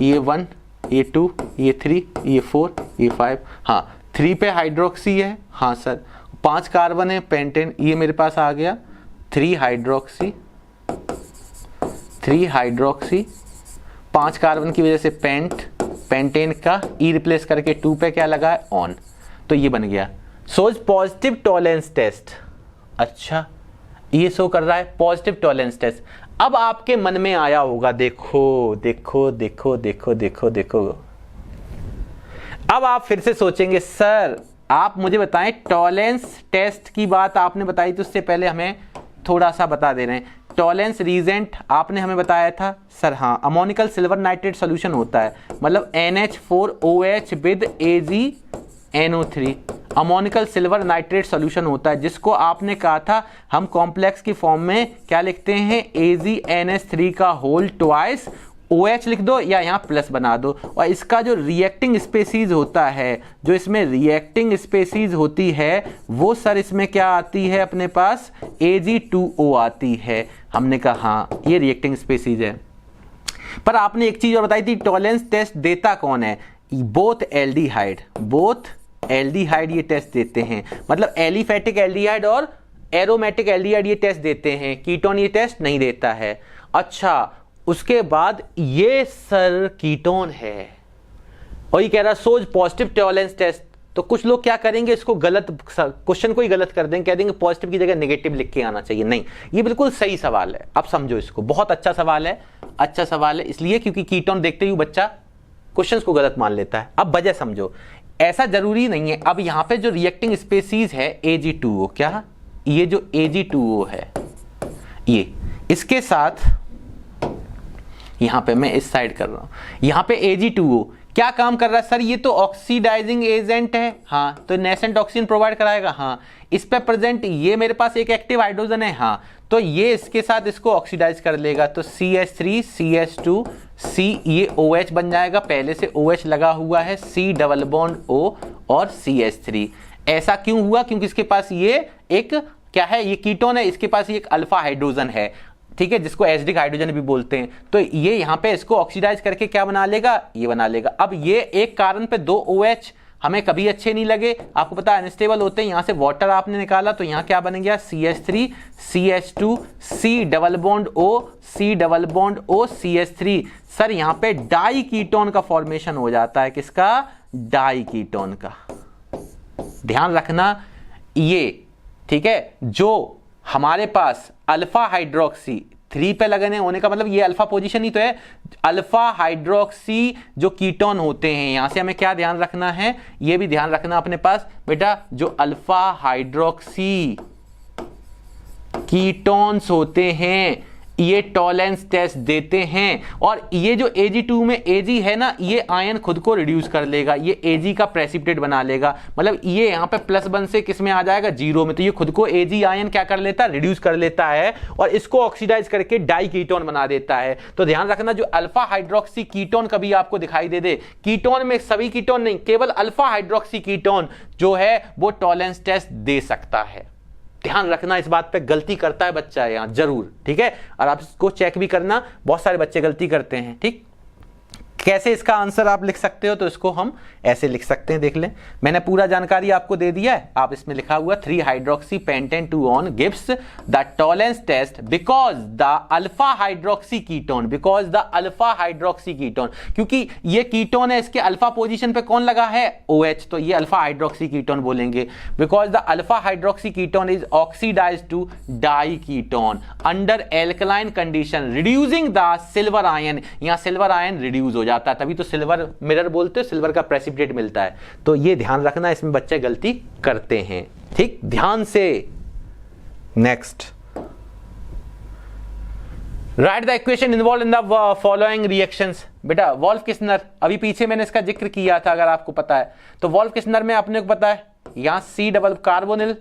ये 1 ये 2 ये 3 ये 4 ये 5, हाँ 3 पे हाइड्रोक्सी है, हाँ सर 5 कार्बन है पेंटेन, ये मेरे पास आ गया 3 हाइड्रोक्सी 5 कार्बन की वजह से पेंटेन का ई रिप्लेस करके 2 पे क्या लगा है, ऑन। तो ये बन गया सोज पॉजिटिव टॉलरेंस टेस्ट। अच्छा, ये शो कर रहा है पॉजिटिव टॉलरेंस टेस्ट। अब आपके मन में आया होगा, देखो देखो देखो देखो देखो देखो, अब आप फिर से सोचेंगे सर आप मुझे बताएं टॉलरेंस टेस्ट की बात आपने बताई तो उससे पहले हमें थोड़ा सा बता दे रहे हैं। टॉलरेंस रीजेंट आपने हमें बताया था सर, हाँ अमोनिकल सिल्वर नाइट्रेट सॉल्यूशन होता है, मतलब NH4OH with AgNO3 ammoniacal silver nitrate solution होता है, जिसको आपने कहा था हम कॉम्प्लेक्स की फॉर्म में क्या लिखते हैं, AgNH3 का होल ट्वाइस OH लिख दो या यहाँ प्लस बना दो। और इसका जो रिएक्टिंग स्पेसीज होता है, जो इसमें रिएक्टिंग स्पेसीज होती है वो सर इसमें क्या आती है अपने पास, Ag2O आती है। हमने कहा हाँ ये रिएक्टिंग स्पेसीज है। पर आपने एक चीज और बताई थी, टॉलरेंस टेस्ट देता कौन है, बोथ एल्डिहाइड ये टेस्ट देते हैं, मतलब एलिफेटिक एल्डिहाइड और एरोमेटिक एल्डिहाइड ये टेस्ट देते हैं, कीटोन ये टेस्ट नहीं देता है। अच्छा, उसके बाद ये सर कीटोन है और ये कह रहा सोज पॉजिटिव टॉलरेंस टेस्ट। तो कुछ लोग क्या करेंगे, इसको गलत क्वेश्चन को ही गलत कर देंगे, कह देंगे पॉजिटिव की जगह नेगेटिव लिख के आना चाहिए। नहीं, ये बिल्कुल सही सवाल है, अब समझो इसको, बहुत अच्छा सवाल है, अच्छा सवाल है इसलिए क्योंकि कीटोन देखते ही बच्चा क्वेश्चंस को गलत मान लेता है। अब वजह समझो, ऐसा जरूरी नहीं है। अब यहां पे जो रिएक्टिंग स्पेसीज है Ag2O, क्या ये जो Ag2O है ये, इसके साथ यहां पे मैं इस साइड कर रहा हूं, यहां पे Ag2O क्या काम कर रहा है सर, ये तो ऑक्सीडाइजिंग एजेंट है, हाँ तो नेसेंट ऑक्सीजन प्रोवाइड कराएगा, हाँ इस पे प्रेजेंट ये मेरे पास एक एक्टिव हाइड्रोजन है, हाँ तो ये इसके साथ इसको ऑक्सीडाइज कर लेगा, तो CH3 CH2 C ये OH बन जाएगा, पहले से OH लगा हुआ है, C डबल बॉन्ड O और CH3। ऐसा क्यों हुआ, क्योंकि इसके पास ये एक क्या है, ये कीटोन है, इसके पास ये एक अल्फा हाइड्रोजन है, ठीक है, जिसको एसिडिक हाइड्रोजन भी बोलते हैं। तो ये यहाँ पे इसको ऑक्सीडाइज करके क्या बना लेगा, ये बना लेगा। अब ये एक कार्बन पे 2 OH हमें कभी अच्छे नहीं लगे, आपको पता है अनस्टेबल होते हैं, यहाँ से वाटर आपने निकाला तो यहाँ क्या बन गया, CH3 CH2 C double bond O C double bond O CH3। Sir यहाँ पे डाई कीटोन का फॉर्मेशन हो जाता है, किसका, डाई कीटोन का। ध्यान रखना ये, ठीक है, जो हमारे पास अल्फा हाइड्रोक्सी 3 पे लगने होने का मतलब ये अल्फा पोजीशन ही तो है। अल्फा हाइड्रोक्सी जो कीटोन होते हैं, यहां से हमें क्या ध्यान रखना है, ये भी ध्यान रखना अपने पास बेटा, जो अल्फा हाइड्रोक्सी कीटोन्स होते हैं ये टॉलेंस टेस्ट देते हैं। और ये जो Ag2 में Ag है ना, ये आयन खुद को रिड्यूस कर लेगा, ये Ag का प्रेसिपिटेट बना लेगा, मतलब ये यहां पे +1 से किस में आ जाएगा, 0 में। तो ये खुद को Ag आयन क्या कर लेता है, रिड्यूस कर लेता है और इसको ऑक्सीडाइज करके डाई कीटोन बना देता है। तो ध्यान रखना, जो अल्फा हाइड्रोक्सी कीटोन कभी आपको दिखाई दे, कीटोन में सभी कीटोन नहीं, केवल अल्फा हाइड्रोक्सी कीटोन जो है वो टॉलेंस टेस्ट दे सकता है। ध्यान रखना इस बात पे, गलती करता है बच्चा है यहां जरूर, ठीक है। और आप इसको चेक भी करना, बहुत सारे बच्चे गलती करते हैं, ठीक। कैसे इसका आंसर आप लिख सकते हो, तो इसको हम ऐसे लिख सकते हैं, देख लें, मैंने पूरा जानकारी आपको दे दिया है। आप इसमें लिखा हुआ 3 hydroxy pentan 2 one gives the Tollens test because the alpha hydroxy ketone, because the alpha hydroxy ketone, क्योंकि ये कीटोन है, इसके अल्फा पोजीशन पे कौन लगा है, OH, तो ये अल्फा हाइड्रोक्सी कीटोन बोलेंगे। Because the alpha hydroxy ketone is oxidised to di ketone under alkaline condition reducing the silver ion, यहां सिल्वर आयन रिड्यूस हो जाता है, तभी तो सिल्वर मिरर बोलते हो, सिल्वर का प्रेसिपिटेट मिलता है। तो ये ध्यान रखना, इसमें बच्चे गलती करते हैं, ठीक, ध्यान से। Next, right the equation involve in the following reactions. बेटा वॉल्फ किस्नर, अभी पीछे मैंने इसका जिक्र किया था, अगर आपको पता है तो। वॉल्फ किस्नर में अपने को पता है, यहां C डबल कार्बोनिल,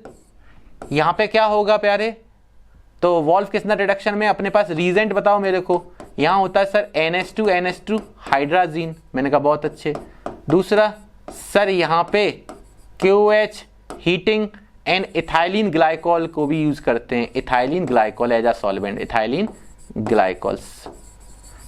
यहां पे क्या होगा प्यारे, तो वॉल्फ किस्नर रिडक्शन में अपने पास रीजेंट बताओ मेरे को, यहां होता है सर NH2 हाइड्राजीन, मैंने कहा बहुत अच्छे। दूसरा सर यहां पे KOH heating and ethylene glycol को भी यूज करते हैं, ethylene glycol as a solvent, ethylene glycols,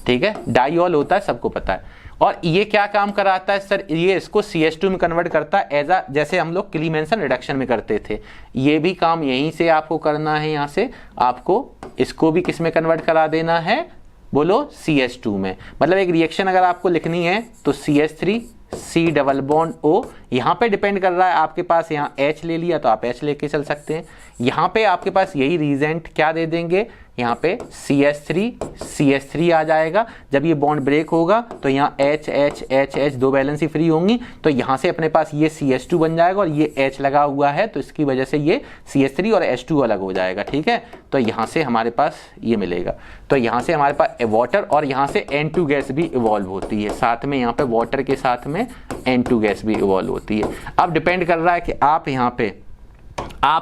ठीक है, डाइऑल होता है, सबको पता है। और ये क्या काम कराता है सर, ये इसको CH2 में कन्वर्ट करता है एज अ, जैसे हम लोग क्लीमेंसन रिडक्शन में करते थे, ये भी काम यहीं से आपको करना है। यहां से आपको इसको भी किस में कन्वर्ट करा देना है, बोलो CH2 में। मतलब एक रिएक्शन अगर आपको लिखनी है तो CH3 C double bond O, यहां पे डिपेंड कर रहा है आपके पास, यहां H ले लिया तो आप H लेके चल सकते हैं। यहां पे आपके पास यही रीजेंट क्या दे देंगे, यहाँ पे CH3 आ जाएगा। जब ये बॉन्ड ब्रेक होगा तो यहाँ H दो वैलेंसी फ्री होंगी, तो यहाँ से अपने पास ये CH2 बन जाएगा और ये H लगा हुआ है, तो इसकी वजह से ये CH3 और H2 अलग हो जाएगा, ठीक है। तो यहाँ से हमारे पास ये मिलेगा, तो यहाँ से हमारे पास वाटर और यहाँ से N2 गैस भी इवॉल्व होती है, साथ में यहाँ पे वाटर के साथ में N2 गैस भी इवॉल्व होती है। अब डिपेंड कर रहा है कि आप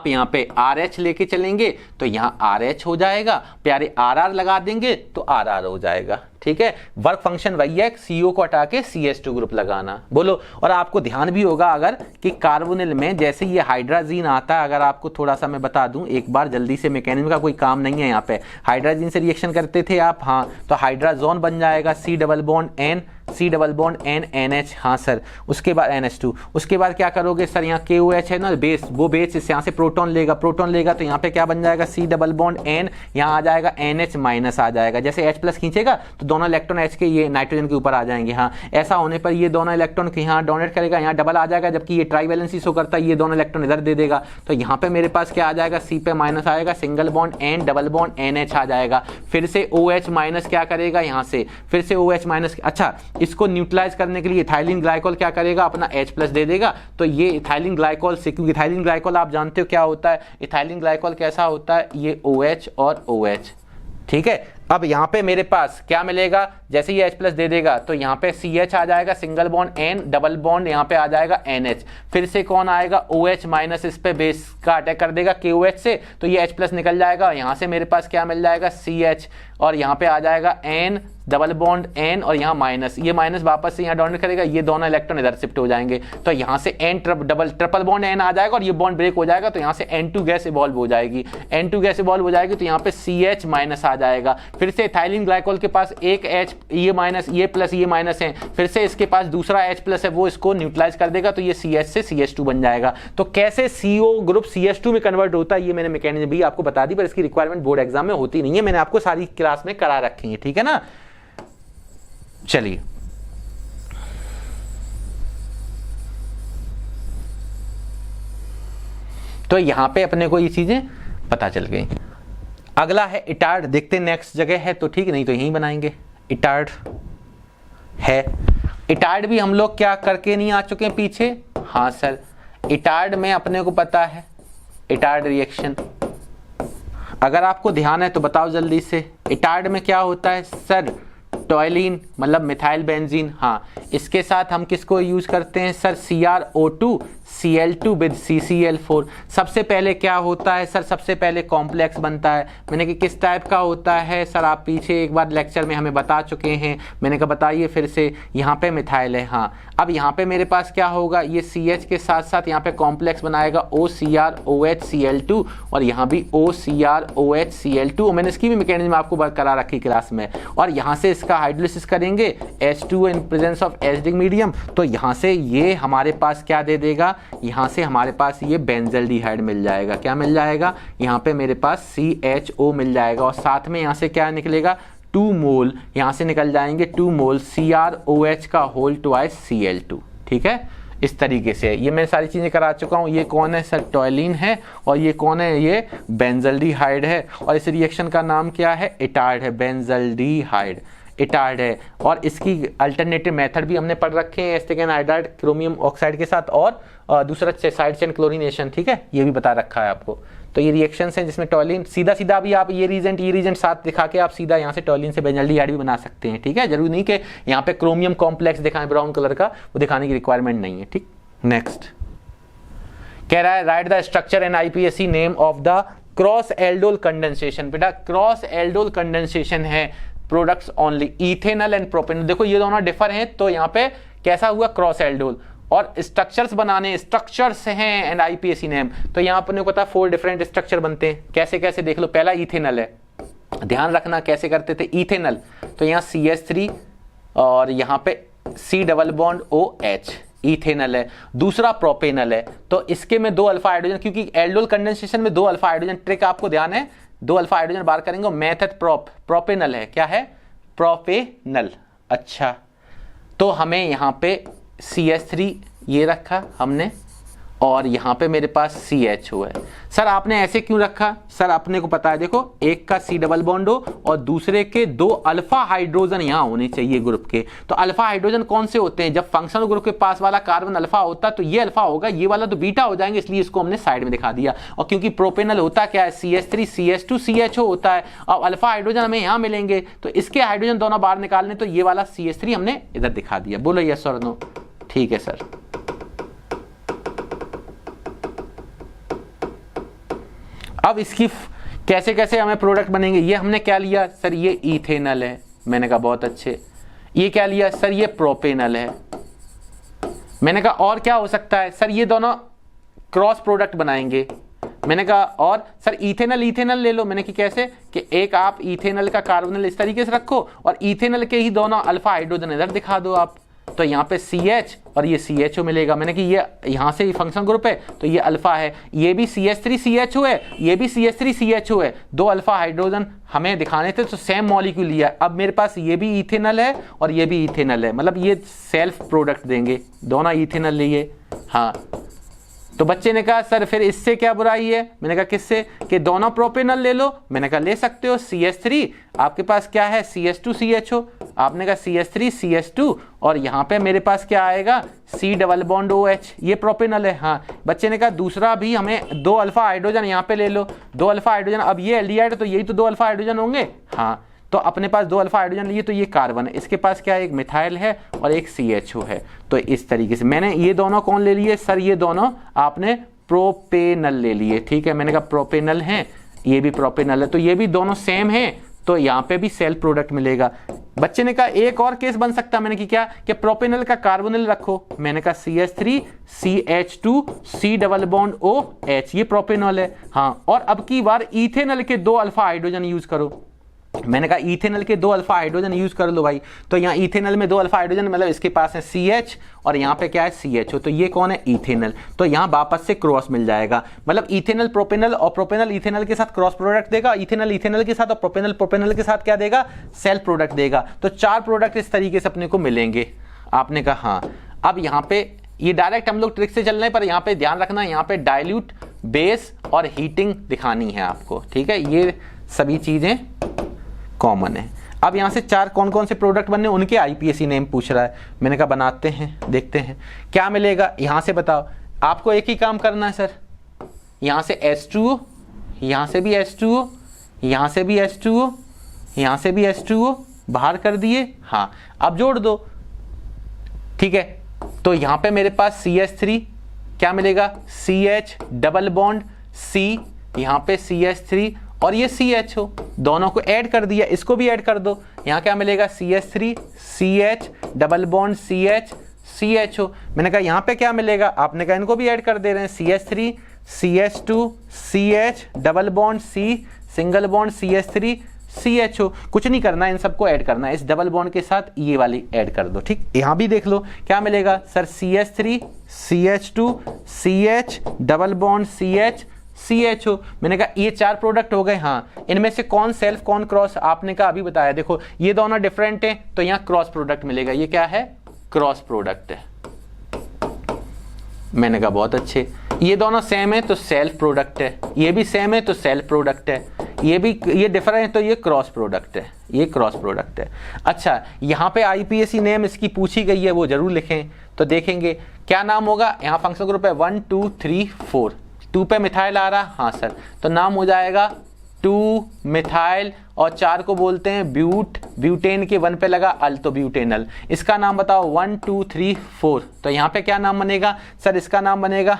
यहाँ पे RH लेके चलेंगे तो यहाँ RH हो जाएगा, प्यारे RR लगा देंगे तो RR हो जाएगा, ठीक है। वर्क फंक्शन वही है, CO को हटा के CH2 ग्रुप लगाना, बोलो। और आपको ध्यान भी होगा अगर कि कार्बोनिल में जैसे ये हाइड्राजीन आता है, अगर आपको थोड़ा सा मैं बता दूं एक बार जल्दी से, मैकेनिज्म का कोई काम नहीं है यहाँ पे, हाइड्राजीन से रिएक्शन करते थे आप, हाँ, तो हाइड्राजोन बन जाएगा C double bond N NH, हाँ सर, उसके बाद NH2, उसके बाद क्या करोगे सर, यहाँ KOH है ना बेस, वो बेस इस यहाँ से प्रोटॉन लेगा तो यहाँ पे क्या बन जाएगा C डबल बॉन्ड N, यहाँ आ जाएगा NH माइनस आ जाएगा, जैसे H प्लस खींचेगा तो दोनों इलेक्ट्रॉन H के ये नाइट्रोजन के ऊपर आ जाएंगे, हाँ, ऐसा होने पर ये दोनों इलेक्ट्रॉन के यहाँ डोनेट करेगा, यहाँ डबल आ जाएगा, जबकि ये ट्राईवैलेंसी शो करता है, ये दोनों इलेक्ट्रॉन इधर दे देगा, तो यहाँ पे मेरे पास क्या आ जाएगा, C पे माइनस आएगा, single bond N double bond NH आ जाएगा, फिर से OH माइनस क्या करेगा, यहाँ से फिर से OH माइनस, अच्छा, इसको न्यूट्रलाइज करने के लिए इथाइलिन ग्लाइकॉल क्या करेगा, अपना H प्लस दे देगा, तो ये इथाइलिन ग्लाइकॉल से, क्योंकि इथाइलिन ग्लाइकॉल आप जानते हो क्या होता है, इथाइलिन ग्लाइकॉल कैसा होता है, ये OH और OH, ठीक है। अब यहाँ पे मेरे पास क्या मिलेगा, जैसे ये H प्लस दे देगा तो यहाँ पे CH आ जाएगा, single bond N double bond यहाँ पे आ जाएगा NH, फिर से कौन आएगा, OH माइनस, इस पे बेस का अटैक कर देगा KOH से, तो ये H प्लस निकल जाएगा, यहाँ से मेरे पास क्या मिल जाएगा CH, और यहाँ पे आ जाएगा N डबल बॉन्ड N, और यहाँ माइनस, ये माइनस वापस से यहाँ डोनेट करेगा, ये दोनों इलेक्ट्रॉन इधर शिफ्ट हो जाएंगे, तो यहाँ से N ट्रिपल बॉन्ड N आ जाएगा और ये बॉन्ड ब्रेक हो जाएगा, तो यहाँ से N2 गैस इवॉल्व हो जाएगी, N2 गैस इवॉल्व हो जाएगी, तो यहाँ पे CH माइनस आ जाएगा, फिर से इथाइलिन ग्लाइकॉल के पास एक H, ये माइनस, ये प्लस, ये माइनस है, फिर से इसके पास दूसरा H प्लस है, वो इसको न्यूट्रलाइज कर देगा, तो ये CH से CH2 बन जाएगा। तो कैसे CO ग्रुप CH2 में कन्वर्ट होता है, ये मैंने मैकेनिज्म भी आपको बता दी, पर इसकी रिक्वायरमेंट बोर्ड एग्जाम में होती नहीं है, मैंने आपको सारी क्लास में करा रखी है, ठीक है ना। चलिए तो यहां पे अपने को ये चीजें पता चल गई। अगला है इटार्ड, देखते हैं नेक्स्ट जगह है तो ठीक, नहीं तो यहीं बनाएंगे। इटार्ड है, इटार्ड भी हम लोग क्या करके नहीं आ चुके हैं पीछे? हाँ सर, इटार्ड में अपने को पता है इटार्ड रिएक्शन, अगर आपको ध्यान है तो बताओ जल्दी से। इटार्ड में क्या होता है सर? टॉयलिन मतलब मिथाइल बेंजीन। हाँ, इसके साथ हम किसको यूज करते हैं sir? CrO2 Cl2 with CCl4। सबसे पहले क्या होता है सर? सबसे पहले कॉम्प्लेक्स बनता है। मैंने कि किस टाइप का होता है सर? आप पीछे एक बार लेक्चर में हमें बता चुके हैं, मैंने कहा बताइए फिर से। यहाँ पे मिथाइल है। हाँ, अब यहाँ पे मेरे पास क्या होगा? ये CH के साथ साथ यहाँ पे कॉम्प्लेक्स बनाएगा OCrOH Cl2 और यहाँ भी OCrOH Cl2। मैंने इसकी भी मैकेनिज्म आपको करा रखी क्लास में। और यहाँ से इसका हाइड्रोलिसिस करेंगे H2 in presence of acidic medium, तो यहाँ से ये हमारे पास क्या दे देगा? यहाँ से हमारे पास ये बेंजल्डिहाइड मिल जाएगा। क्या मिल जाएगा? यहाँ पे मेरे पास CHO मिल जाएगा और साथ में यहाँ से क्या निकलेगा? 2 मोल यहाँ से निकल जाएंगे, 2 मोल CrOH का होल ट्वाइस Cl2। ठीक है, इस तरीके से ये मैं सारी चीजें करा चुका हूँ। ये कौन है सर? टॉयलिन है। और ये कौन है? ये बेंजल्डिहाइड है। और इस रिएक्शन का नाम क्या है? इटार्ड है। बेंजल्डिहाइड इटार्ड है। और इसकी अल्टरनेटिव मेथड भी हमने पढ़ रखे हैं, एसिटिक एनहाइड्राइड क्रोमियम ऑक्साइड के साथ और दूसरा साइड चेन क्लोरीनेशन। ठीक है, ये भी बता रखा है आपको। तो ये रिएक्शंस हैं जिसमें टॉयलिन सीधा सीधा भी आप ये रीजेंट साथ दिखा के आप सीधा यहाँ से टॉयलिन से बेंजल्डिहाइड भी बना सकते हैं। ठीक है, जरूरी नहीं कि यहाँ पे क्रोमियम कॉम्प्लेक्स दिखाएं ब्राउन कलर का, वो दिखाने की रिक्वायरमेंट नहीं है। ठीक, नेक्स्ट कह रहा है write the structure and IPSC name of the cross aldol condensation. बेटा क्रॉस एल्डोल कंडेंसेशन है products only ethanol and propanol. देखो ये दोनों डिफर हैं, तो यहाँ पे कैसा हुआ? Cross aldol. और स्ट्रक्चर्स बनाने, स्ट्रक्चर्स हैं एंड IPSC नेम, तो यहाँ अपने को पता है 4 डिफरेंट स्ट्रक्चर बनते हैं। कैसे कैसे देख लो। पहला इथेनॉल है, ध्यान रखना कैसे करते थे इथेनॉल। तो यहाँ CH3 और यहाँ पे C double bond OH ethanol है। दूसरा प्रोपेनॉल है, तो इसके में 2 अल्फा हाइड्रोजन, क्योंकि एल्डोल कंडेंसेशन में 2 अल्फा हाइड्रोजन। ट्रिक आपको ध्यान है, 2 अल्फा हाइड्रोजन बाहर करेंगे। मेथड प्रोपेनल है। क्या है? प्रोपेनल। अच्छा, तो हमें यहाँ पे CH3 ये रखा हमने और यहाँ पे मेरे पास CHO है। सर आपने ऐसे क्यों रखा? सर अपने को पता है, देखो एक का C डबल बॉन्ड हो और दूसरे के 2 अल्फा हाइड्रोजन यहाँ होने चाहिए ग्रुप के। तो अल्फा हाइड्रोजन कौन से होते हैं? जब फंक्शनल ग्रुप के पास वाला कार्बन अल्फा होता तो ये अल्फा होगा, ये वाला तो बीटा हो जाएंगे, इसलिए इसको हमने साइड में दिखा दिया। और क्योंकि प्रोपेनल होता क्या है? CH3 CH2 CHO होता है। अब अल्फा हाइड्रोजन हमें यहाँ मिलेंगे, तो इसके हाइड्रोजन दोनों बाहर निकालने, तो ये वाला CH3 हमने इधर दिखा दिया। बोलो यस और नो? ठीक है सर। अब इसकी कैसे कैसे हमें प्रोडक्ट बनेंगे? ये हमने क्या लिया सर? ये इथेनॉल है। मैंने कहा बहुत अच्छे। ये क्या लिया सर? ये प्रोपेनॉल है। मैंने कहा और क्या हो सकता है सर? ये दोनों क्रॉस प्रोडक्ट बनाएंगे। मैंने कहा और सर इथेनॉल इथेनॉल ले लो। मैंने कि कैसे? कि एक आप इथेनॉल का कार्बोनिल इस तरीके से रखो और इथेनॉल के ही दोनों अल्फा हाइड्रोजन इधर दिखा दो आप, तो यहाँ पे CH और ये CHO मिलेगा। मैंने कि ये यहाँ से फंक्शन ग्रुप है तो ये अल्फा है, ये भी CH3 CHO है, ये भी CH3 CHO है। 2 अल्फा हाइड्रोजन हमें दिखाने थे तो सेम मॉलिक्यूल लिया। अब मेरे पास ये भी इथेनॉल है और ये भी इथेनॉल है, मतलब ये सेल्फ प्रोडक्ट देंगे, दोनों इथेनॉल लिए। हाँ, तो बच्चे ने कहा सर फिर इससे क्या बुराई है? मैंने कहा किससे? कि दोनों प्रोपेनॉल ले लो। मैंने कहा ले सकते हो। CH3 आपके पास क्या है? CH2 CHO। आपने कहा CH3 CH2 और यहाँ पे मेरे पास क्या आएगा? C डबल बॉन्ड OH, ये प्रोपेनॉल है। हाँ, बच्चे ने कहा दूसरा भी हमें 2 अल्फा हाइड्रोजन यहाँ पे ले लो। 2 अल्फा हाइड्रोजन, अब ये एल्डिहाइड तो यही तो 2 अल्फा हाइड्रोजन होंगे। हाँ, तो अपने पास 2 अल्फा हाइड्रोजन लिए तो ये कार्बन है, इसके पास क्या है? एक मिथाइल है और एक CHO है। तो इस तरीके से मैंने ये दोनों कौन ले लिए सर? ये दोनों आपने प्रोपेनल ले लिए। ठीक है, मैंने कहा प्रोपेनल है, ये भी प्रोपेनल है, तो ये भी दोनों सेम है, तो यहाँ पे भी सेल्फ प्रोडक्ट मिलेगा। बच्चे ने कहा एक और केस बन सकता है। मैंने कि क्या? कि प्रोपेनल का कार्बोनिल रखो। मैंने कहा CH3 CH2 C double bond OH, ये प्रोपेनॉल है। हाँ, और अब की बार इथेनॉल के 2 अल्फा हाइड्रोजन यूज करो। मैंने कहा इथेनॉल के 2 अल्फा हाइड्रोजन यूज कर लो भाई। तो यहाँ इथेनॉल में 2 अल्फा हाइड्रोजन, मतलब इसके पास है CH और यहाँ पे क्या है? CHO। तो ये कौन है? इथेनॉल। तो यहाँ वापस से क्रॉस मिल जाएगा, मतलब इथेनॉल प्रोपेनॉल और प्रोपेनॉल इथेनॉल के साथ क्रॉस प्रोडक्ट देगा, इथेनॉल इथेनॉल के साथ और प्रोपेनॉल प्रोपेनॉल के साथ क्या देगा? सेल्फ प्रोडक्ट देगा। तो 4 प्रोडक्ट इस तरीके से अपने को मिलेंगे। आपने कहा हाँ। अब यहाँ पे ये डायरेक्ट हम लोग ट्रिक से चलने पर यहाँ पे ध्यान रखना, यहाँ पे डाइल्यूट, बेस और हीटिंग दिखानी है आपको। ठीक है, ये सभी चीजें कॉमन है। अब यहाँ से 4 कौन कौन से प्रोडक्ट बनने उनके आईपीएसी नेम पूछ रहा है। मैंने कहा बनाते हैं, देखते हैं क्या मिलेगा। यहाँ से बताओ, आपको एक ही काम करना है सर, यहाँ से H2O, यहाँ से भी H2O, यहाँ से भी H2O, यहाँ से भी H2O बाहर कर दिए। हाँ, अब जोड़ दो, ठीक है। तो यहाँ पे मेरे पास CH3 क्या मिलेगा, CH डबल बॉन्ड C, यहाँ पे CH3 और ये CHO, दोनों को ऐड कर दिया, इसको भी ऐड कर दो। यहाँ क्या मिलेगा, CH3 CH double bond CH CHO। मैंने कहा यहाँ पे क्या मिलेगा, आपने कहा इनको भी ऐड कर दे रहे हैं, CH3 CH2 CH double bond C single bond CH3 CHO। कुछ नहीं करना, इन सबको ऐड करना है, इस डबल बॉन्ड के साथ ये वाली ऐड कर दो, ठीक। यहाँ भी देख लो क्या मिलेगा sir, CH3 CH2 CH double bond CH CHO। मैंने कहा ये 4 प्रोडक्ट हो गए। हाँ, इनमें से कौन सेल्फ कौन क्रॉस, आपने कहा अभी बताया। देखो ये दोनों डिफरेंट हैं तो यहाँ क्रॉस प्रोडक्ट मिलेगा, ये क्या है, क्रॉस प्रोडक्ट है। मैंने कहा बहुत अच्छे, ये दोनों सेम है तो सेल्फ प्रोडक्ट है, ये भी सेम है तो सेल्फ प्रोडक्ट है, ये डिफरेंट है तो ये क्रॉस प्रोडक्ट है, ये क्रॉस प्रोडक्ट है। अच्छा, यहाँ पे आईपीएसी नेम इसकी पूछी गई है, वो जरूर लिखें। तो देखेंगे क्या नाम होगा, यहाँ फंक्शनल ग्रुप है 1 2 3 4, 2 पे मिथाइल आ रहा, हाँ सर, तो नाम हो जाएगा 2 मिथाइल और 4 को बोलते हैं ब्यूट, ब्यूटेन के 1 पे लगा अल तो ब्यूटेनल। इसका नाम बताओ 1 2 3 4, तो यहाँ पे क्या नाम बनेगा सर, इसका नाम बनेगा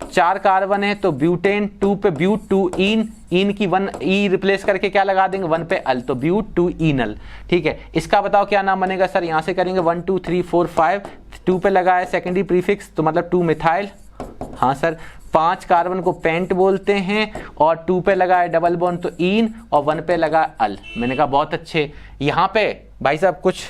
4 कार्बन है तो ब्यूटेन, 2 पे ब्यूट 2 इन की 1 ई रिप्लेस करके क्या लगा देंगे 1 पे अल तो ब्यूट 2 इनल, ठीक है। इसका बताओ क्या नाम बनेगा सर, यहाँ से करेंगे 1 2 3 4 5, 2 पे लगा है सेकेंडरी प्रीफिक्स तो मतलब 2 मिथाइल, हाँ सर। 5 कार्बन को पेंट बोलते हैं और 2 पे लगा है डबल बॉन्ड तो इन और 1 पे लगा अल। मैंने कहा बहुत अच्छे। यहाँ पे भाई साहब कुछ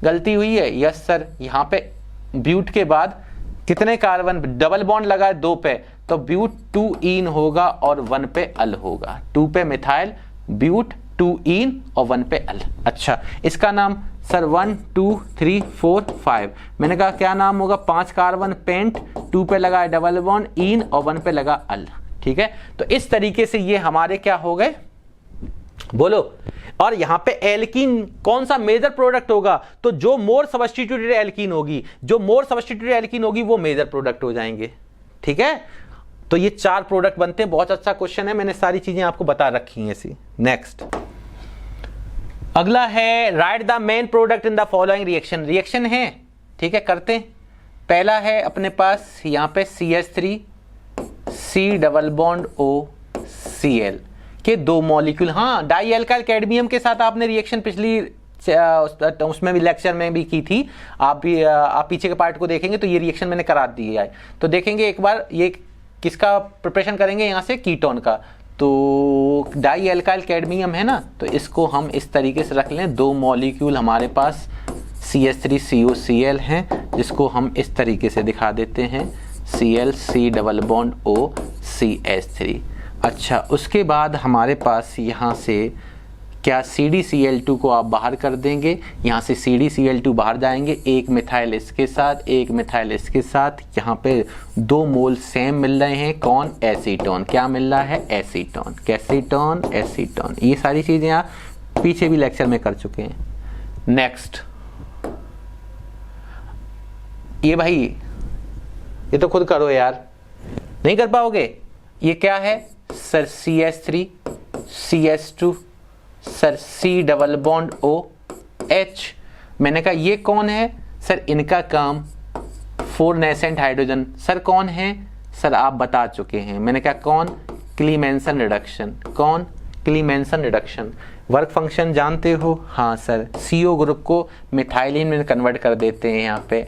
गलती हुई है, यस सर, यहाँ पे ब्यूट के बाद कितने कार्बन, डबल बॉन्ड लगा है 2 पे तो ब्यूट 2 इन होगा और 1 पे अल होगा, 2 पे मिथाइल ब्यूट 2 इन और 1 पे अल। अच्छा, इसका नाम सर 1 2 3 4 5, मैंने कहा क्या नाम होगा, 5 कार्बन पेंट, 2 पे लगा है डबल बॉन्ड इन और 1 पे लगा अल, ठीक है। तो इस तरीके से ये हमारे क्या हो गए, बोलो। और यहां पे एल्कीन कौन सा मेजर प्रोडक्ट होगा, तो जो मोर सब्स्टिट्यूटेड एल्कीन होगी, जो मोर सब्स्टिट्यूटेड एल्कीन होगी वो मेजर प्रोडक्ट हो जाएंगे, ठीक है। तो ये 4 प्रोडक्ट बनते हैं। बहुत अच्छा क्वेश्चन है, मैंने सारी चीजें आपको बता रखी हैं ऐसी। नेक्स्ट अगला है write the main product in the following reaction. Reaction है, ठीक है, करते हैं। पहला है अपने पास यहां पे CH3 C double bond O Cl के 2 मॉलिक्यूल। हाँ, डाई एल्काइल कैडमियम के साथ आपने रिएक्शन पिछली उसमें भी लेक्चर में भी की थी, आप पीछे के पार्ट को देखेंगे तो ये रिएक्शन मैंने करा दी है। तो देखेंगे एक बार ये किसका प्रिपरेशन करेंगे, यहाँ से कीटोन का। तो डाई एल्काइल कैडमियम है ना, तो इसको हम इस तरीके से रख लें, 2 मॉलिक्यूल हमारे पास CH3COCl हैं, जिसको हम इस तरीके से दिखा देते हैं Cl C double bond O CH3। अच्छा, उसके बाद हमारे पास यहाँ से क्या CdCl2 को आप बाहर कर देंगे, यहाँ से CdCl2 बाहर जाएंगे, एक मिथाइल इसके साथ, एक मिथाइल इसके साथ, यहाँ पे 2 मोल सेम मिल रहे हैं, कौन, एसीटोन। क्या मिल रहा है, एसीटोन, कैसीटोन एसीटोन। ये सारी चीजें आप पीछे भी लेक्चर में कर चुके हैं। नेक्स्ट, ये भाई ये तो खुद करो यार, नहीं कर पाओगे। ये क्या है sir, CH3 CH2 sir C double bond O H। मैंने कहा ये कौन है सर, इनका काम 4 नेसेंट हाइड्रोजन। सर कौन है सर, आप बता चुके हैं। मैंने कहा कौन, क्लीमेंसन रिडक्शन। कौन, क्लीमेंसन रिडक्शन। वर्क फंक्शन जानते हो, हाँ सर, CO ग्रुप को मिथाइलिन में कन्वर्ट कर देते हैं यहाँ पे,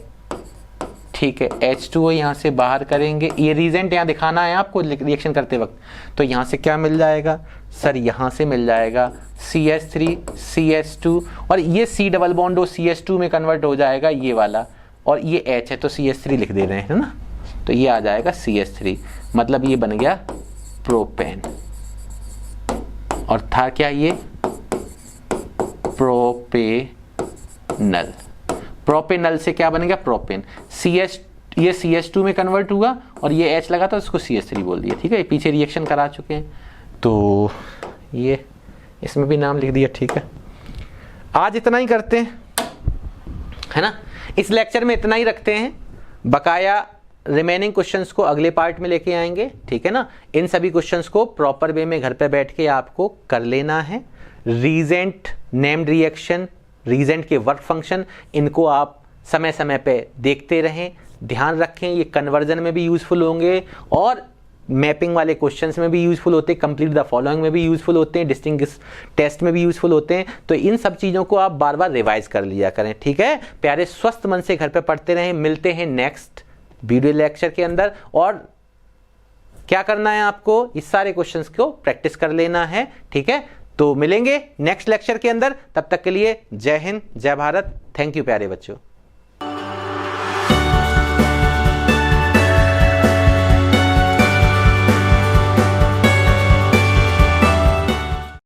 ठीक है। H2O यहाँ से बाहर करेंगे, ये रीजेंट यहाँ दिखाना है आपको रिएक्शन करते वक्त। तो यहाँ से क्या मिल जाएगा सर, यहाँ से मिल जाएगा CH3 CH2 और ये C double bond O CH2 में कन्वर्ट हो जाएगा ये वाला, और ये H है तो CH3 लिख दे रहे हैं ना, तो ये आ जाएगा CH3, मतलब ये बन गया प्रोपेन। और था क्या ये, प्रोपेनल। प्रोपेनल से क्या बनेगा, प्रोपेन। ये CH2 में कन्वर्ट हुआ और ये H लगा था, उसको CH3 बोल दिया, ठीक है। पीछे रिएक्शन करा चुके हैं। तो ये इसमें भी नाम लिख दिया, ठीक है। आज इतना ही करते हैं, है ना। इस लेक्चर में इतना ही रखते हैं, बकाया रिमेनिंग क्वेश्चंस को अगले पार्ट में लेके आएंगे, ठीक है ना। इन सभी क्वेश्चंस को प्रॉपर वे में घर पे बैठ के आपको कर लेना है। रीजेंट, नेम्ड रिएक्शन, रीजेंट के वर्क फंक्शन, इनको आप समय समय पे देखते रहें, ध्यान रखें। ये कन्वर्जन में भी यूजफुल होंगे और मैपिंग वाले क्वेश्चंस में भी यूजफुल होते हैं, कंप्लीट द फॉलोइंग में भी यूजफुल होते हैं, डिस्टिंग्विश टेस्ट में भी यूजफुल होते हैं। तो इन सब चीज़ों को आप बार बार रिवाइज कर लिया करें, ठीक है प्यारे। स्वस्थ मन से घर पे पढ़ते रहें। मिलते हैं नेक्स्ट वीडियो लेक्चर के अंदर। और क्या करना है आपको, इस सारे क्वेश्चंस को प्रैक्टिस कर लेना है, ठीक है। तो मिलेंगे नेक्स्ट लेक्चर के अंदर, तब तक के लिए जय हिंद, जय भारत। थैंक यू प्यारे बच्चों।